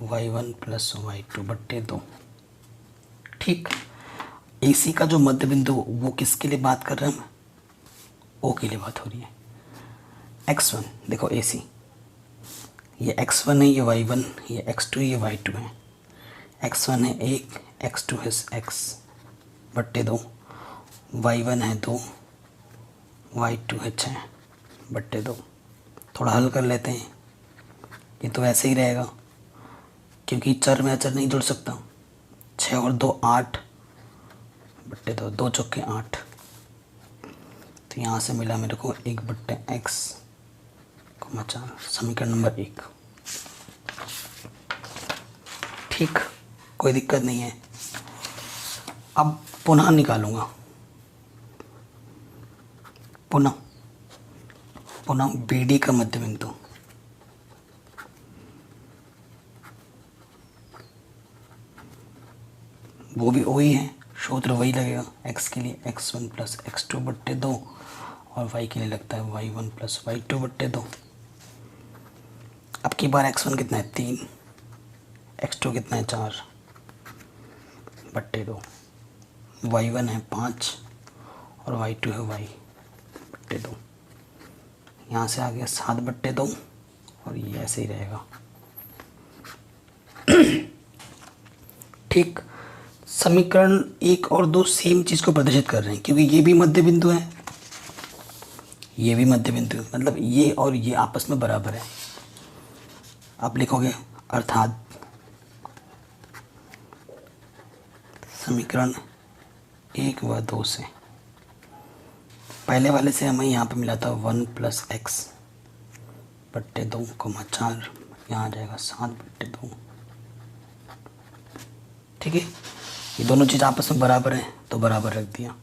A: y1 प्लस y2 बट्टे 2। ठीक, AC का जो मध्य बिंदु वो किसके लिए बात कर रहे हैं हम, O के लिए बात हो रही है। x1 देखो AC, ये x1 है, ये y1, ये x2, ये y2 है। x1 है 1, x2 है x बट्टे 2, y1 है 2, y2 है 6 बट्टे 2। थोड़ा हल कर लेते हैं, ये तो ऐसे ही रहेगा क्योंकि चर में अचर नहीं जुड़ सकता। 6 और 2 8 बट्टे 2, 2 चौके 8। तो यहाँ से मिला मेरे को 1 बट्टे x, 4, समीकरण नंबर 1। ठीक, कोई दिक्कत नहीं है। अब पुनः निकालूंगा, पुनः BD का मध्य बिंदु। वो भी वही है, सूत्र वही लगेगा। x के लिए x1 प्लस x2 बट्टे 2, और y के लिए लगता है y1 प्लस y2 बट्टे 2। अब की बार x1 कितना है 3, x2 कितना है 4 बट्टे 2, y1 है 5 और y2 है y बट्टे 2। यहाँ से आ गया 7 बट्टे 2, और ये ऐसे ही रहेगा। ठीक, समीकरण 1 और 2 सेम चीज़ को प्रदर्शित कर रहे हैं, क्योंकि ये भी मध्य बिंदु है, ये भी मध्य बिंदु है, मतलब ये और ये आपस में बराबर है। आप लिखोगे अर्थात समीकरण 1 व 2 से, पहले वाले से हमें यहाँ पे मिला था 1 प्लस x बट्टे 2, 4, यहाँ आ जाएगा 7 बट्टे 2। ठीक है, ये दोनों चीज़ आपस में बराबर हैं तो बराबर रख दिया।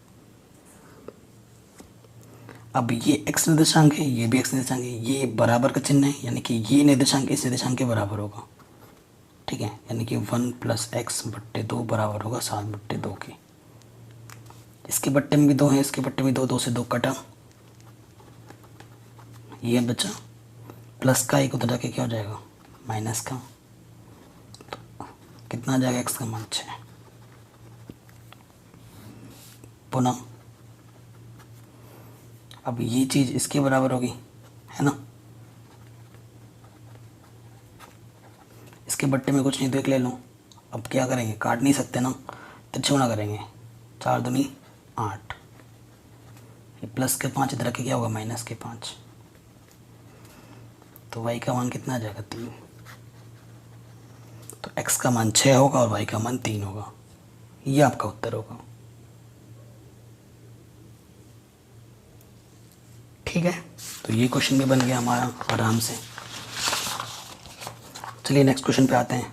A: अब ये x निर्देशांक है, ये भी x निर्देशांक है, ये बराबर का चिन्ह है, यानी कि ये निर्देशांक इस निर्देशांक के बराबर होगा। ठीक है, यानी कि 1 प्लस x बट्टे 2 बराबर होगा 7 बट्टे 2 के। इसके बट्टे में भी 2 है, इसके बट्टे में 2, 2 से 2 कटा, ये बचा, प्लस का एक उधर जाके क्या हो जाएगा माइनस का, तो कितना आ जाएगा x का मान 6। पुनः अब ये चीज़ इसके बराबर होगी, है ना। इसके बट्टे में कुछ नहीं तो एक ले लो। अब क्या करेंगे, काट नहीं सकते ना, तिरछुना करेंगे, 4 दूनी 8, ये प्लस के 5 इधर के क्या होगा माइनस के 5, तो y का मान कितना आ जाएगा 3। तो x का मान 6 होगा और y का मान 3 होगा। ये आपका उत्तर होगा। ठीक है, तो ये क्वेश्चन भी बन गया हमारा आराम से। चलिए नेक्स्ट क्वेश्चन पे आते हैं।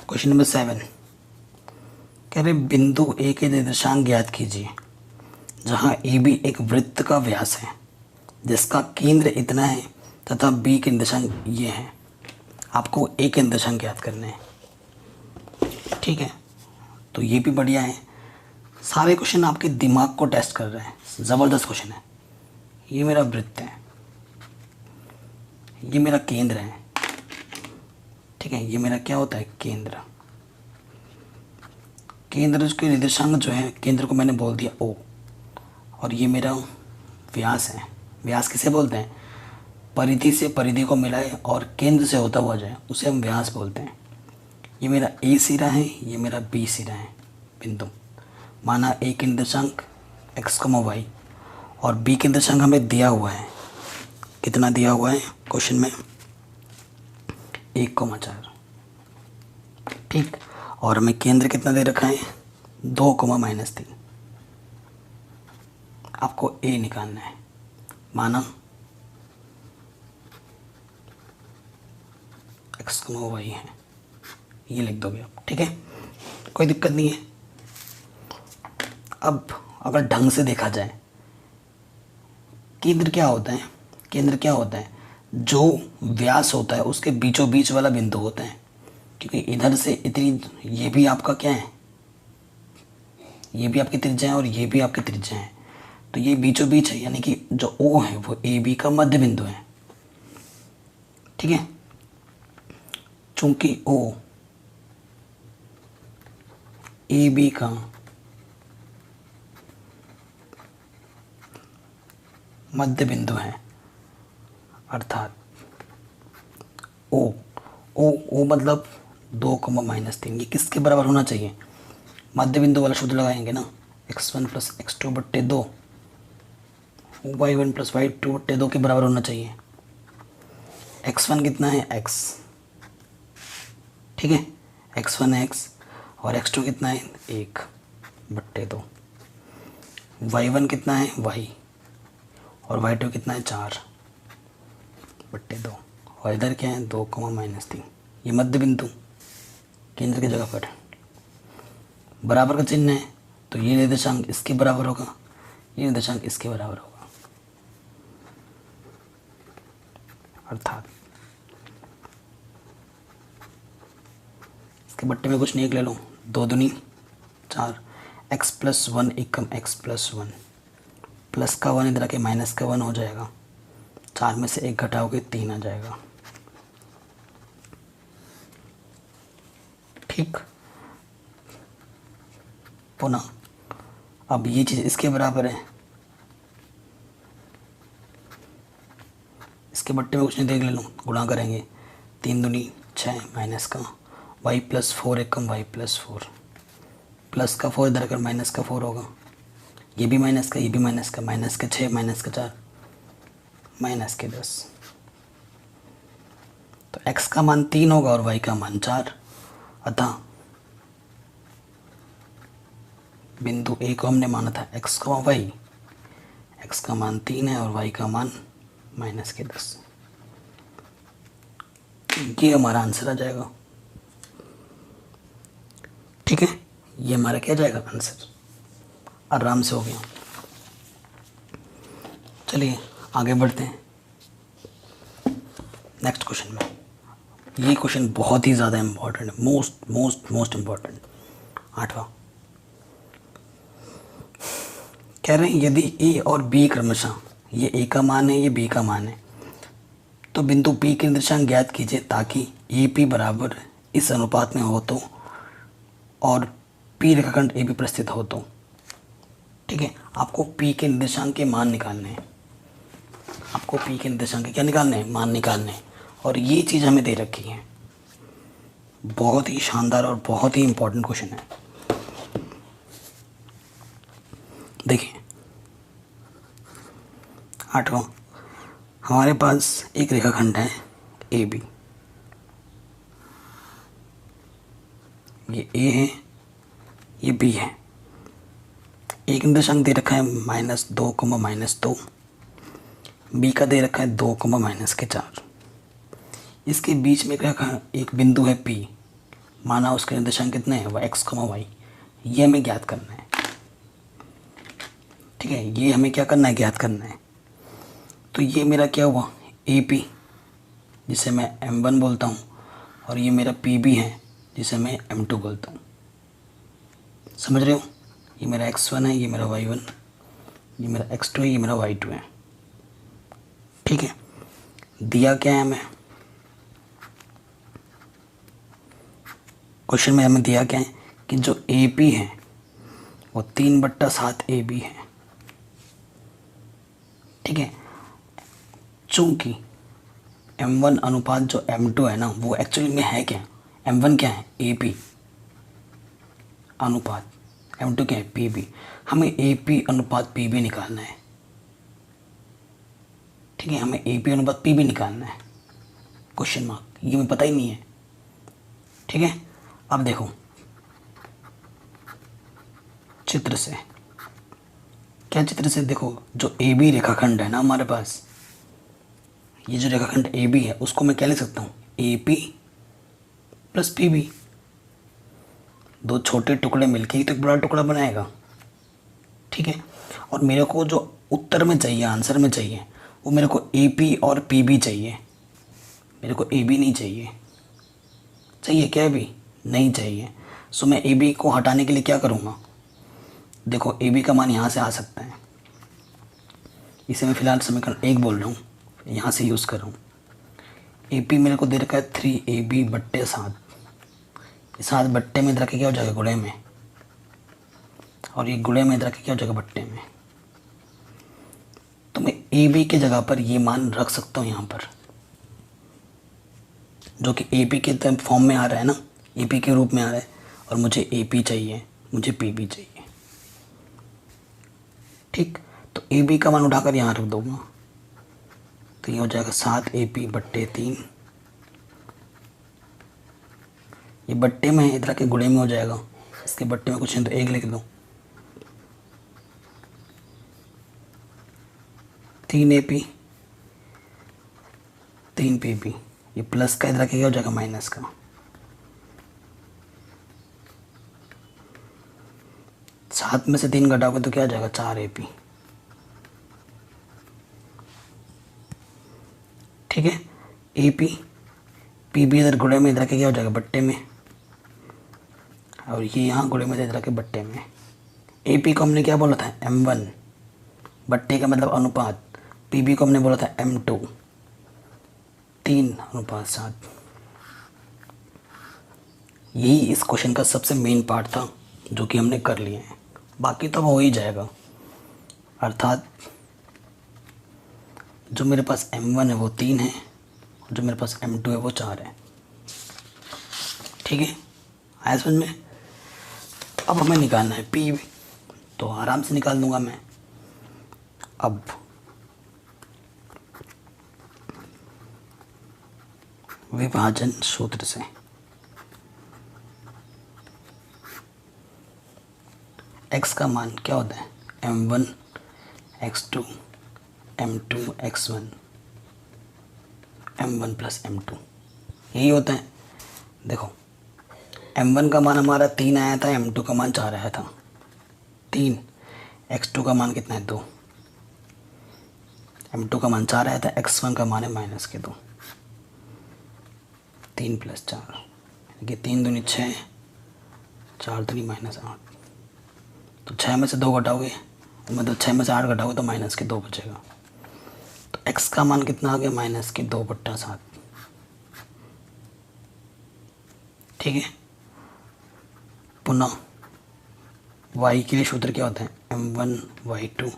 A: क्वेश्चन नंबर 7 कह रहे बिंदु A के निर्देशांक ज्ञात कीजिए जहां AB एक वृत्त का व्यास है जिसका केंद्र इतना है तथा B के निर्देशांक ये हैं। आपको A के निर्देशांक ज्ञात करने हैं। ठीक है, तो ये भी बढ़िया है। सारे क्वेश्चन आपके दिमाग को टेस्ट कर रहे हैं, ज़बरदस्त क्वेश्चन है। ये मेरा वृत्त है, ये मेरा केंद्र है, ठीक है, ये मेरा क्या होता है केंद्र। केंद्र के निर्देशांक जो है, केंद्र को मैंने बोल दिया ओ, और ये मेरा व्यास है। व्यास किसे बोलते हैं? परिधि से परिधि को मिलाए और केंद्र से होता हुआ जाए उसे हम व्यास बोलते हैं। ये मेरा ए सिरा है, ये मेरा बी सिरा है बिंदु। माना ए के निर्देशांक एक्स कमा वाई और बी के निर्देशांक हमें दिया हुआ है। कितना दिया हुआ है क्वेश्चन में? 1,4। ठीक, और हमें केंद्र कितना दे रखा है? 2,-3। आपको ए निकालना है। माना एक्स कमा वाई है, ये लिख दोगे आप। ठीक है, कोई दिक्कत नहीं है। अब अगर ढंग से देखा जाए, केंद्र क्या होता है? केंद्र क्या होता है? जो व्यास होता है उसके बीचों बीच वाला बिंदु होता है, क्योंकि इधर से इतनी, ये भी आपका क्या है, ये भी आपकी त्रिज्या है और ये भी आपकी त्रिज्या है, तो ये बीचों बीच है, यानी कि जो ओ है वो ए बी का मध्य बिंदु है। ठीक है, चूंकि ओ ए बी का मध्य बिंदु है, अर्थात ओ ओ ओ मतलब 2,-3, ये किसके बराबर होना चाहिए? मध्य बिंदु वाला सूत्र लगाएंगे ना, x1 + x2/2 y1 + y2/2 के बराबर होना चाहिए। x1 कितना है? x, ठीक है, x1 है x, और x2 कितना है? 1/2। y1 कितना है? y, और y2 कितना है? 4/2, और इधर क्या है? 2,-3। ये मध्य बिंदु केंद्र की जगह पर बराबर का चिन्ह है, तो ये निर्देशांक इसके बराबर होगा, ये निर्देशांक इसके बराबर होगा, अर्थात इसके बट्टे में कुछ नहीं, एक ले लो, 2 दूनी 4, x+1 एकम x+1, प्लस का 1 इधर आके माइनस का 1 हो जाएगा, 4 में से 1 घटाओगे 3 आ जाएगा। ठीक, पुनः अब ये चीज़ इसके बराबर है, इसके बट्टे में कुछ नहीं, देख ले लो, गुणा करेंगे, 3 दूनी 6 माइनस का y+4 एकम y+4, प्लस का 4 इधर कर माइनस का 4 होगा, ये भी माइनस का, ये भी माइनस का, माइनस का 6 माइनस का 4 माइनस के 10, तो x का मान 3 होगा और y का मान 4। अतः बिंदु ए को हमने माना था x, y, x का मान 3 है और y का मान माइनस के 10। ये हमारा आंसर आ जाएगा। ठीक है, ये हमारा क्या जाएगा? आंसर। आराम से हो गया। चलिए आगे बढ़ते हैं नेक्स्ट क्वेश्चन में। ये क्वेश्चन बहुत ही ज़्यादा इम्पोर्टेंट है, मोस्ट इम्पोर्टेंट। 8वां कह रहे हैं यदि ए और बी क्रमशः, ये ए का मान है, ये बी का मान है, तो बिंदु पी के निर्देशांक ज्ञात कीजिए ताकि ए पी बराबर इस अनुपात में हो तो और पी रेखाखंड ए बी पर स्थित हो तो। ठीक है, आपको पी के निर्देशांक के मान निकालने हैं, आपको पी के निर्देशांक के क्या निकालने हैं? मान निकालने हैं। और ये चीज़ हमें दे रखी है, बहुत ही शानदार और बहुत ही इम्पोर्टेंट क्वेश्चन है। देखिए 8वां, हमारे पास एक रेखाखंड है ए बी, ये ए है, ये बी है, एक निर्देशांक दे रखा है -2, बी का दे रखा है 2, -4। इसके बीच में एक बिंदु है पी, माना उसके निर्देशांक कितने हैं? वह x, y, ये हमें ज्ञात करना है। ठीक है, ये हमें क्या करना है? ज्ञात करना है। तो ये मेरा क्या हुआ? ए पी, जिसे मैं m1 बोलता हूँ, और ये मेरा पी बी है, जिसे मैं m2 बोलता हूँ। समझ रहे हो? ये मेरा x1 है, ये मेरा y1, ये मेरा x2 है, ये मेरा y2 है। ठीक है, दिया क्या है हमें? क्वेश्चन में हमें दिया क्या है कि जो ए पी है वो 3/7 ए बी है। ठीक है, चूंकि M1 अनुपात जो M2 है ना वो एक्चुअली में है क्या, M1 क्या है ए पी अनुपात, M2 क्या है पी बी। हमें ए पी अनुपात पी बी निकालना है। ठीक है, हमें ए पी अनुपात पी बी निकालना है, क्वेश्चन मार्क, ये मुझे पता ही नहीं है। ठीक है, अब देखो चित्र से, क्या चित्र से, देखो जो ए बी रेखाखंड है ना हमारे पास, ये जो रेखाखंड ए बी है उसको मैं क्या लिख सकता हूँ, A P plus P B. दो छोटे टुकड़े मिलके ही तो एक बड़ा टुकड़ा बनाएगा। ठीक है, और मेरे को जो उत्तर में चाहिए, आंसर में चाहिए, वो मेरे को ए पी और पी बी चाहिए, मेरे को ए बी नहीं चाहिए। चाहिए क्या भी नहीं चाहिए। सो मैं ए बी को हटाने के लिए क्या करूँगा, देखो ए बी का मान यहाँ से आ सकता है, इसे मैं फिलहाल समीकरण 1 बोल रहा हूँ, यहाँ से यूज़ कर रहा हूँ। ए पी मेरे को दे रखा है 3AB/7, 7 बट्टे में इधर रखे क्या हो जाएगा गुणे में, और ये गुणे में इधर रखे क्या हो जाएगा बट्टे में। तो मैं ए बी के जगह पर ये मान रख सकता हूँ यहाँ पर, जो कि ए पी के फॉर्म में आ रहा है ना, ए पी के रूप में आ रहा है, और मुझे ए पी चाहिए, मुझे पी बी चाहिए। ठीक, तो ए बी का मान उठाकर यहाँ रख दूँगा, तो ये हो जाएगा 7AP/3, ये बट्टे में है, इधर के गुणे में हो जाएगा, इसके बट्टे में कुछ नहीं तो 1 लिख दो, 3AP 3PB, ये प्लस का इधर के क्या हो जाएगा माइनस का, 7 में से 3 घटाओगे तो क्या हो जाएगा 4AP। ठीक है, ए पी पी बी इधर गुणे में इधर के क्या हो जाएगा बट्टे में, और ये यहाँ गुणे में इधर के बट्टे में। ए पी को हमने क्या बोला था M1, बट्टे का मतलब अनुपात, पी बी को हमने बोला था M2, 3/7। यही इस क्वेश्चन का सबसे मेन पार्ट था जो कि हमने कर लिए हैं, बाकी तो हो ही जाएगा। अर्थात जो मेरे पास M1 है वो 3 है, और जो मेरे पास M2 है वो 4 है। ठीक है, आया समझ में। अब हमें निकालना है पी, तो आराम से निकाल दूंगा मैं। अब विभाजन सूत्र से x का मान क्या होता है, M1 x2 M2 x1 M1 + M2, यही होता है। देखो M1 का मान हमारा 3 आया था, M2 का मान 4 आया था, 3, x2 का मान कितना है 2, M2 का मान 4 आया था, x1 का मान है -2, 3 + 4, यानी 3 दूनी 6, 4 दूनी -8, तो 6 में से 2 घटाओगे, मतलब 6 में से 8 घटाओगे तो -2 बचेगा। तो x का मान कितना आ गया -2/7। ठीक है, पुनः y के लिए सूत्र क्या होता है, M1y2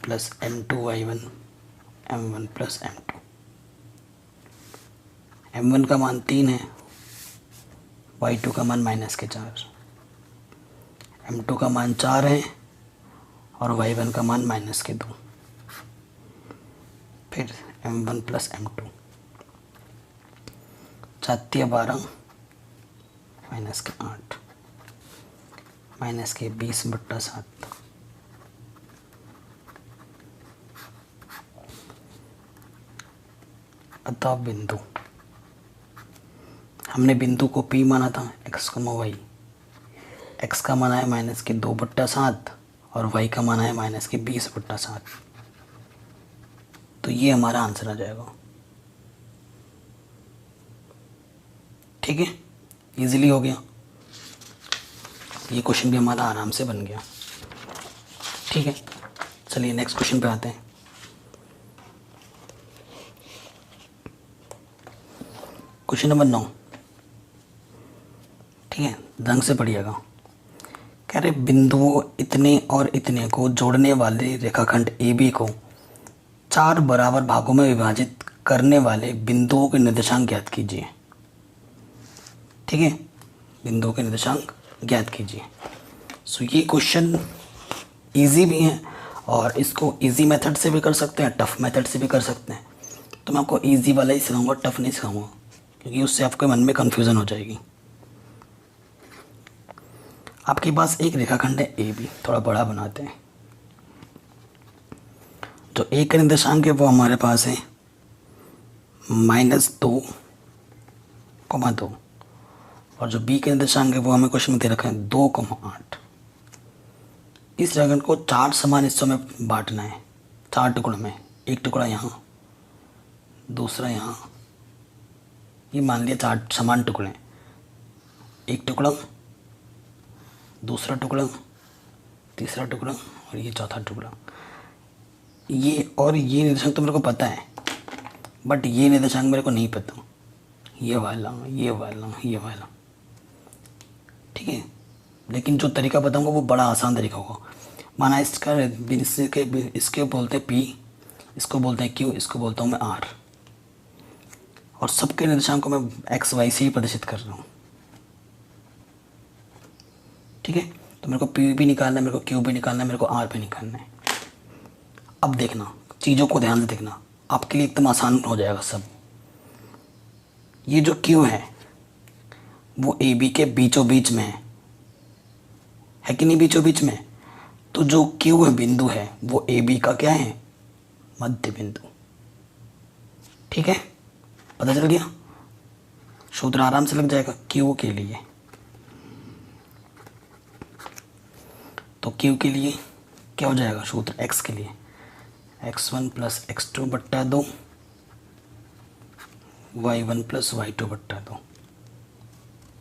A: + M2y1 M1 + M2। M1 का मान 3 है, y2 का मान -4, M2 का मान 4 है, और y1 का मान -2, फिर M1 + M2, 4 × 12 -8 -20/7। अतः बिंदु, हमने बिंदु को P माना था, x, y, x का मान है -2/7 और y का मान है -20/7। तो ये हमारा आंसर आ जाएगा। ठीक है, इजीली हो गया, ये क्वेश्चन भी हमारा आराम से बन गया। ठीक है, चलिए नेक्स्ट क्वेश्चन पे आते हैं। क्वेश्चन नंबर 9, ठीक है, ढंग से पढ़िएगा। कह रहे बिंदुओं इतने और इतने को जोड़ने वाले रेखाखंड AB को 4 बराबर भागों में विभाजित करने वाले बिंदुओं के निर्देशांक ज्ञात कीजिए। ठीक है, बिंदुओं के निर्देशांक ज्ञात कीजिए। सो ये क्वेश्चन इजी भी है और इसको इजी मेथड से भी कर सकते हैं, टफ मेथड से भी कर सकते हैं। तो मैं आपको इजी वाला ही सिखाऊंगा, टफ नहीं सिखाऊंगा, क्योंकि उससे आपके मन में कन्फ्यूज़न हो जाएगी। आपके पास एक रेखाखंड है AB, थोड़ा बड़ा बनाते हैं। जो A का निर्देशांक है वो हमारे पास है -2,2 और जो B का निर्देशांक है वो हमें क्वेश्चन में दे रखा है 2,8। इस रेखाखंड को 4 समान हिस्सों में बांटना है, 4 टुकड़ों में। एक टुकड़ा यहाँ, दूसरा यहाँ, ये मान लिया 4 समान टुकड़े। एक टुकड़ा, दूसरा टुकड़ा, तीसरा टुकड़ा और ये चौथा टुकड़ा। ये और ये निर्देशांक तो मेरे को पता है, बट ये निर्देशांक मेरे को नहीं पता। ये वाला, ये वाला, ये वाला। ठीक है, लेकिन जो तरीका बताऊंगा वो बड़ा आसान तरीका होगा। माना इसके बोलते हैं P, इसको बोलते हैं Q, इसको बोलता हूँ मैं R, और सबके निर्देशांक को मैं XY से ही प्रदर्शित कर रहा हूँ। ठीक है, तो मेरे को P भी निकालना है, मेरे को Q भी निकालना है, मेरे को R भी निकालना है। अब देखना, चीज़ों को ध्यान से देखना, आपके लिए एकदम आसान हो जाएगा सब। ये जो Q है वो AB के बीचों बीच में है कि नहीं, बीचों बीच में। तो जो Q है बिंदु है वो AB का क्या है, मध्य बिंदु। ठीक है, पता चल गया, सूत्र आराम से लग जाएगा Q के लिए। तो Q के लिए क्या हो जाएगा सूत्र, X के लिए x1 + x2 बट्टा 2, y1 + y2 बट्टा 2।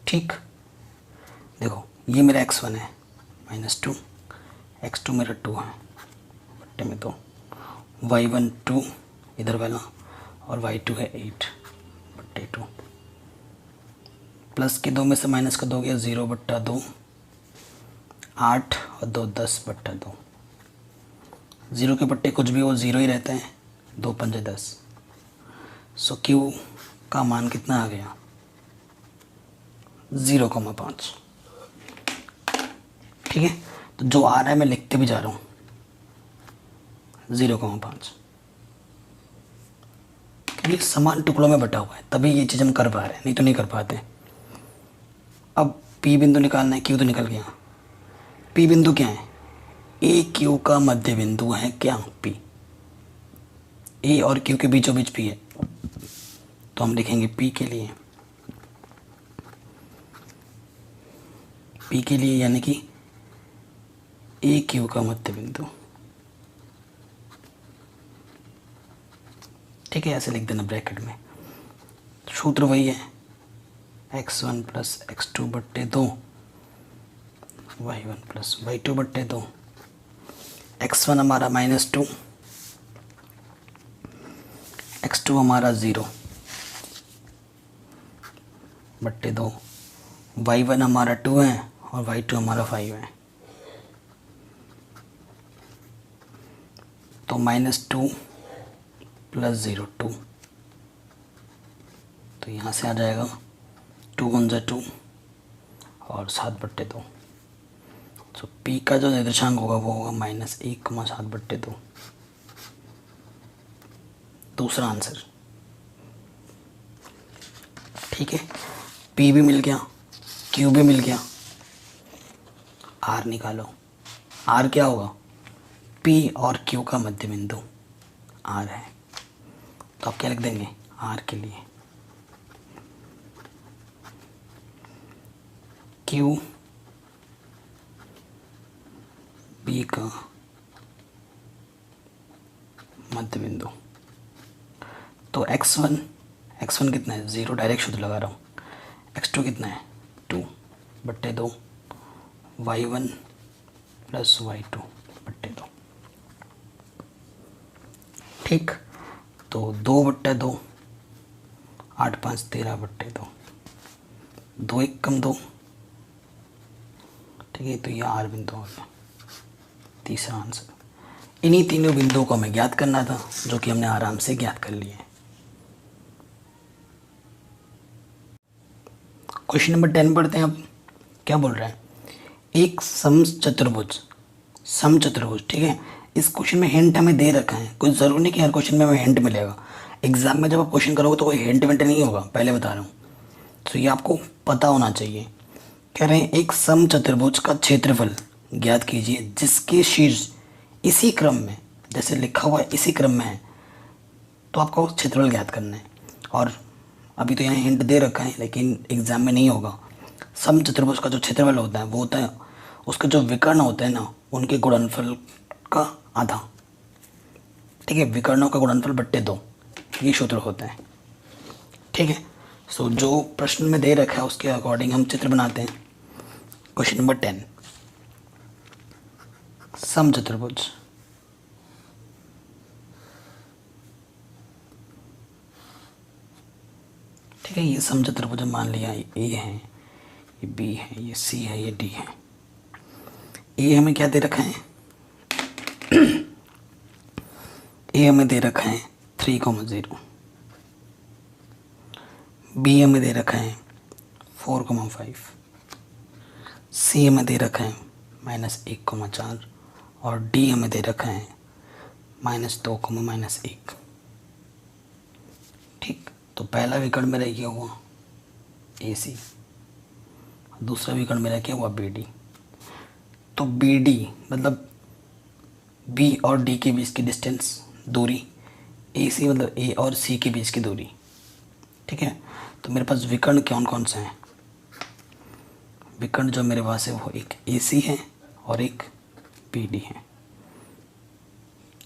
A: ठीक, देखो ये मेरा x1 है -2, x2 मेरा 2 है बट्टे में 2, y1 2 इधर वाला और y2 है 8 बट्टे 2। प्लस के 2 में से माइनस का 2 गया 0 बट्टा 2, 8 और 2 10 बट्टा 2। 0 के पट्टे कुछ भी हो 0 ही रहते हैं, 2 पंजे 10। सो Q का मान कितना आ गया, 0,5। ठीक है, तो जो आ रहा है मैं लिखते भी जा रहा हूँ 0,5, क्योंकि समान टुकड़ों में बटा हुआ है, तभी ये चीज़ हम कर पा रहे हैं, नहीं तो नहीं कर पाते। अब P बिंदु निकालना है, Q तो निकल गया। P बिंदु क्या है, A Q का मध्य बिंदु है क्या, P। A और Q के बीचों बीच P है, तो हम लिखेंगे P के लिए, P के लिए यानी कि A Q का मध्य बिंदु। ठीक है, ऐसे लिख देना ब्रैकेट में। सूत्र वही है x1 + x2 बट्टे 2, y1 + y2 बट्टे 2। x1 हमारा -2, x2 हमारा 0 बट्टे 2, y1 हमारा 2 है और y2 हमारा 5 है। तो -2 + 0 2, तो यहाँ से आ जाएगा 2 × 2 और 7 बट्टे 2। तो P का जो निर्देशांक होगा वो होगा -1,7 बट्टे 2। दूसरा आंसर। ठीक है, P भी मिल गया, Q भी मिल गया, R निकालो। R क्या होगा, P और Q का मध्य बिंदु R है, तो आप क्या लिख देंगे R के लिए Q B का मध्य बिंदु। तो x1 कितना है 0, डायरेक्ट सूत्र लगा रहा हूँ। x2 कितना है 2 बट्टे 2, y1 + y2 बट्टे 2। ठीक, तो 2 बट्टे 2, 8 5 13 बट्टे 2, 2 1 कम 2 ठीक है, तो ये R बिंदु हो गया तीसरा आंसर। इन्हीं तीनों बिंदुओं को हमें ज्ञात करना था, जो कि हमने आराम से ज्ञात कर लिए। क्वेश्चन नंबर 10 पढ़ते हैं अब। क्या बोल रहा है, एक समचतुर्भुज, समचतुर्भुज, ठीक है। इस क्वेश्चन में हिंट हमें दे रखा है, कोई ज़रूरी नहीं कि हर क्वेश्चन में हमें हिंट मिलेगा। एग्जाम में जब आप क्वेश्चन करोगे तो कोई हिंट विंट नहीं होगा, पहले बता रहा हूँ, तो ये आपको पता होना चाहिए। कह रहे हैं एक समचतुर्भुज का क्षेत्रफल ज्ञात कीजिए जिसके शीर्ष इसी क्रम में, जैसे लिखा हुआ है इसी क्रम में है, तो आपको क्षेत्रफल ज्ञात करना है। और अभी तो यहाँ हिंट दे रखा है, लेकिन एग्जाम में नहीं होगा। समचतुर्भुज का जो क्षेत्रफल होता है वो होता है उसके जो विकर्ण होते हैं ना, उनके गुणनफल का आधा, ठीक है। विकर्णों का गुणनफल बट्टे 2, ये सूत्र होता है, ठीक है। सो जो प्रश्न में दे रखा है उसके अकॉर्डिंग हम चित्र बनाते हैं। क्वेश्चन नंबर 10, समचतुर्भुज, ठीक है। ये समचतुर्भुज मान लिया, ए है, ये बी है, ये सी है, ये डी है। ए हमें क्या दे रखा है, ए हमें दे रखा है 3,0, बी हमें दे रखा है 4,5, सी हमें दे रखा है -1,4 और डी हमें दे रखा है -2, -1, ठीक। तो पहला विकर्ण मेरा ये हुआ ए सी, दूसरा विकर्ण मेरा क्या हुआ बी डी। तो बी डी मतलब बी और डी के बीच की डिस्टेंस, दूरी, ए सी मतलब ए और सी के बीच की दूरी, ठीक है। तो मेरे पास विकर्ण कौन कौन से हैं, विकर्ण जो मेरे पास है वो एक ए सी है और एक बी डी है,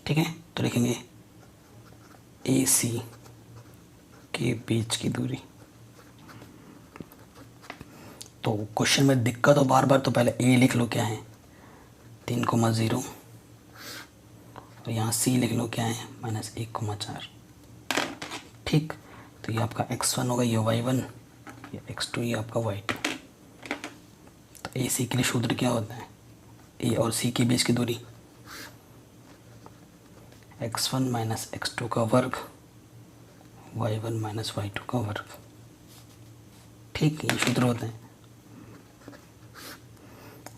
A: ठीक है। तो लिखेंगे ए सी के बीच की दूरी। तो क्वेश्चन में दिक्कत हो बार बार, तो पहले ए लिख लो क्या है 3,0 और यहाँ सी लिख लो क्या है -1,4, ठीक। तो ये आपका x1 होगा, ये y1, ये x2, ये आपका y2। तो ए सी के लिए सूत्र क्या होता है, ए और सी के बीच की दूरी x1 - x2 का वर्ग, y1 - y2 का वर्ग, ठीक। ये सूत्र होते हैं।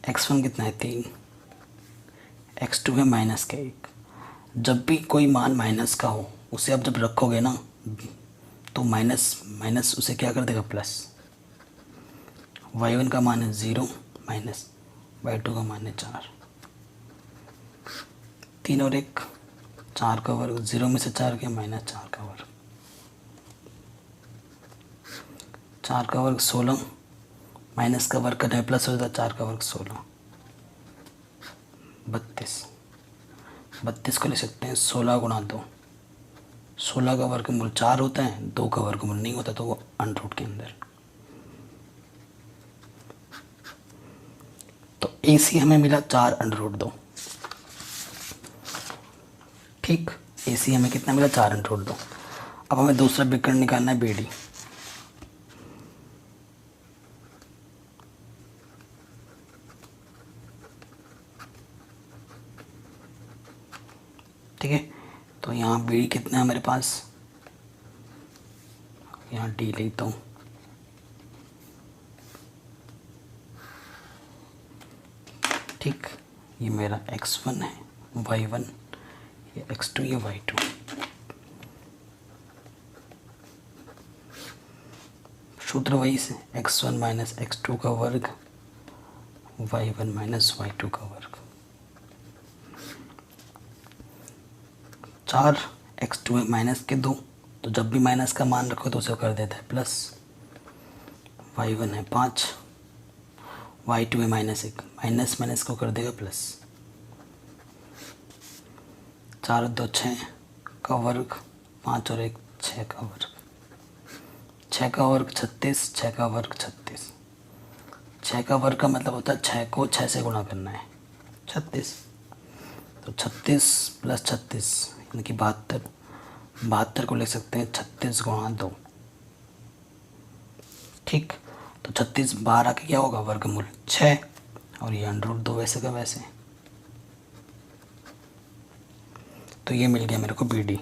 A: x1 कितना है 3, x2 है -1। जब भी कोई मान माइनस का हो उसे आप जब रखोगे ना, तो माइनस माइनस उसे क्या कर देगा प्लस। y1 का मान है 0 माइनस y2 का मान है 4, 3 और 1 4 का वर्ग, 0 में से 4 गया -4 का वर्ग, 4 का वर्ग 16, माइनस का वर्ग करने प्लस हो जाता है, 4 का वर्ग 16, 32। 32 को ले सकते हैं 16 × 2, 16 का वर्गमूल 4 होता है, 2 का वर्गमूल नहीं होता, तो वो अंडर के अंदर। तो ए सी हमें मिला 4√2, ठीक। ए सी हमें कितना मिला 4√2। अब हमें दूसरा विकर्ण निकालना है बी डी। ठीक है, तो यहाँ बी कितना है मेरे पास, यहाँ डी लेता हूँ, ठीक। ये मेरा x1 है, y1, ये x2, ये y2। सूत्र वही से x1 - x2 का वर्ग, y1 - y2 का वर्ग। 4 x2 है माइनस के 2, तो जब भी माइनस का मान रखो तो उसे कर देता है प्लस। y1 है 5, y2 है -1, माइनस माइनस को कर देगा प्लस। 4 और 2 6 का वर्ग, 5 और 1 6 का वर्ग, 6 का वर्ग 36, 6 का वर्ग 36। 6 का वर्ग का मतलब होता है 6 को 6 से गुणा करना है, 36। तो 36 + 36 यानी कि 72, 72 को लिख सकते हैं 36 × 2, ठीक। तो 36 12 का क्या होगा वर्गमूल 6, और ये √2 वैसे का वैसे, तो ये मिल गया मेरे को BD।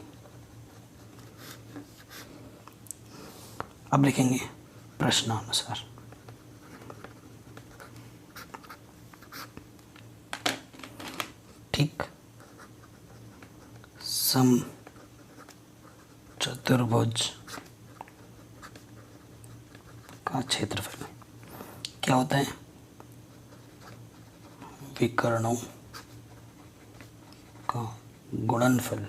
A: अब लिखेंगे प्रश्नानुसार। ठीक, सम चतुर्भुज का क्षेत्रफल क्या होता है? विकर्णों का गुणनफल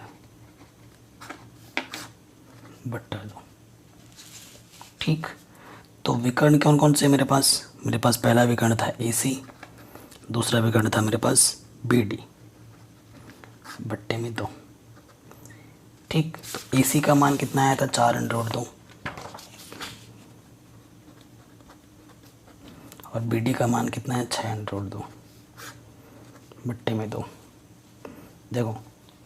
A: बट्टा 2। ठीक, तो विकर्ण कौन कौन से मेरे पास? मेरे पास पहला विकर्ण था AC, दूसरा विकर्ण था मेरे पास BD बट्टे में 2। ठीक, तो AC का मान कितना आया था? 4√2, और BD का मान कितना है? 6√2 बट्टे में 2। देखो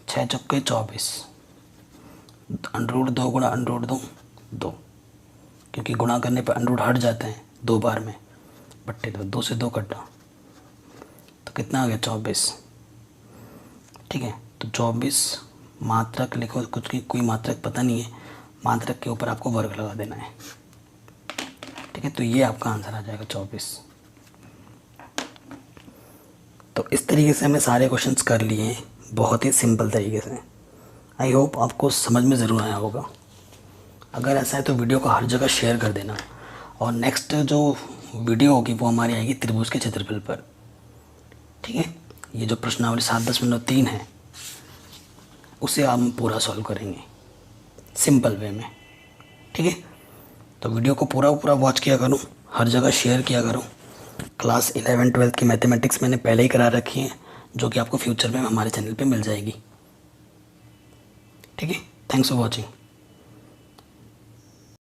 A: 6 चौके 24, √2 गुणा √2 2, क्योंकि गुणा करने पर अंडरूट हट जाते हैं 2 बार में, बट्टे 2, 2 से 2 कटा, तो कितना आ गया? 24। ठीक है, तो 24 मात्रक लिखो, कुछ की कोई मात्रक पता नहीं है, मात्रक के ऊपर आपको वर्ग लगा देना है। ठीक है, तो ये आपका आंसर आ जाएगा 24। तो इस तरीके से हमने सारे क्वेश्चंस कर लिए हैं, बहुत ही सिंपल तरीके से। आई होप आपको समझ में ज़रूर आया होगा। अगर ऐसा है तो वीडियो को हर जगह शेयर कर देना, और नेक्स्ट जो वीडियो होगी वो हमारी आएगी त्रिभुज के क्षेत्रफल पर। ठीक है, ये जो प्रश्नावली 7.3 है उसे हम पूरा सॉल्व करेंगे सिंपल वे में। ठीक है, तो वीडियो को पूरा वॉच किया करो, हर जगह शेयर किया करो। क्लास 11-12 की मैथमेटिक्स मैंने पहले ही करा रखी है, जो कि आपको फ्यूचर में हमारे चैनल पे मिल जाएगी। ठीक है, थैंक्स फॉर वॉचिंग।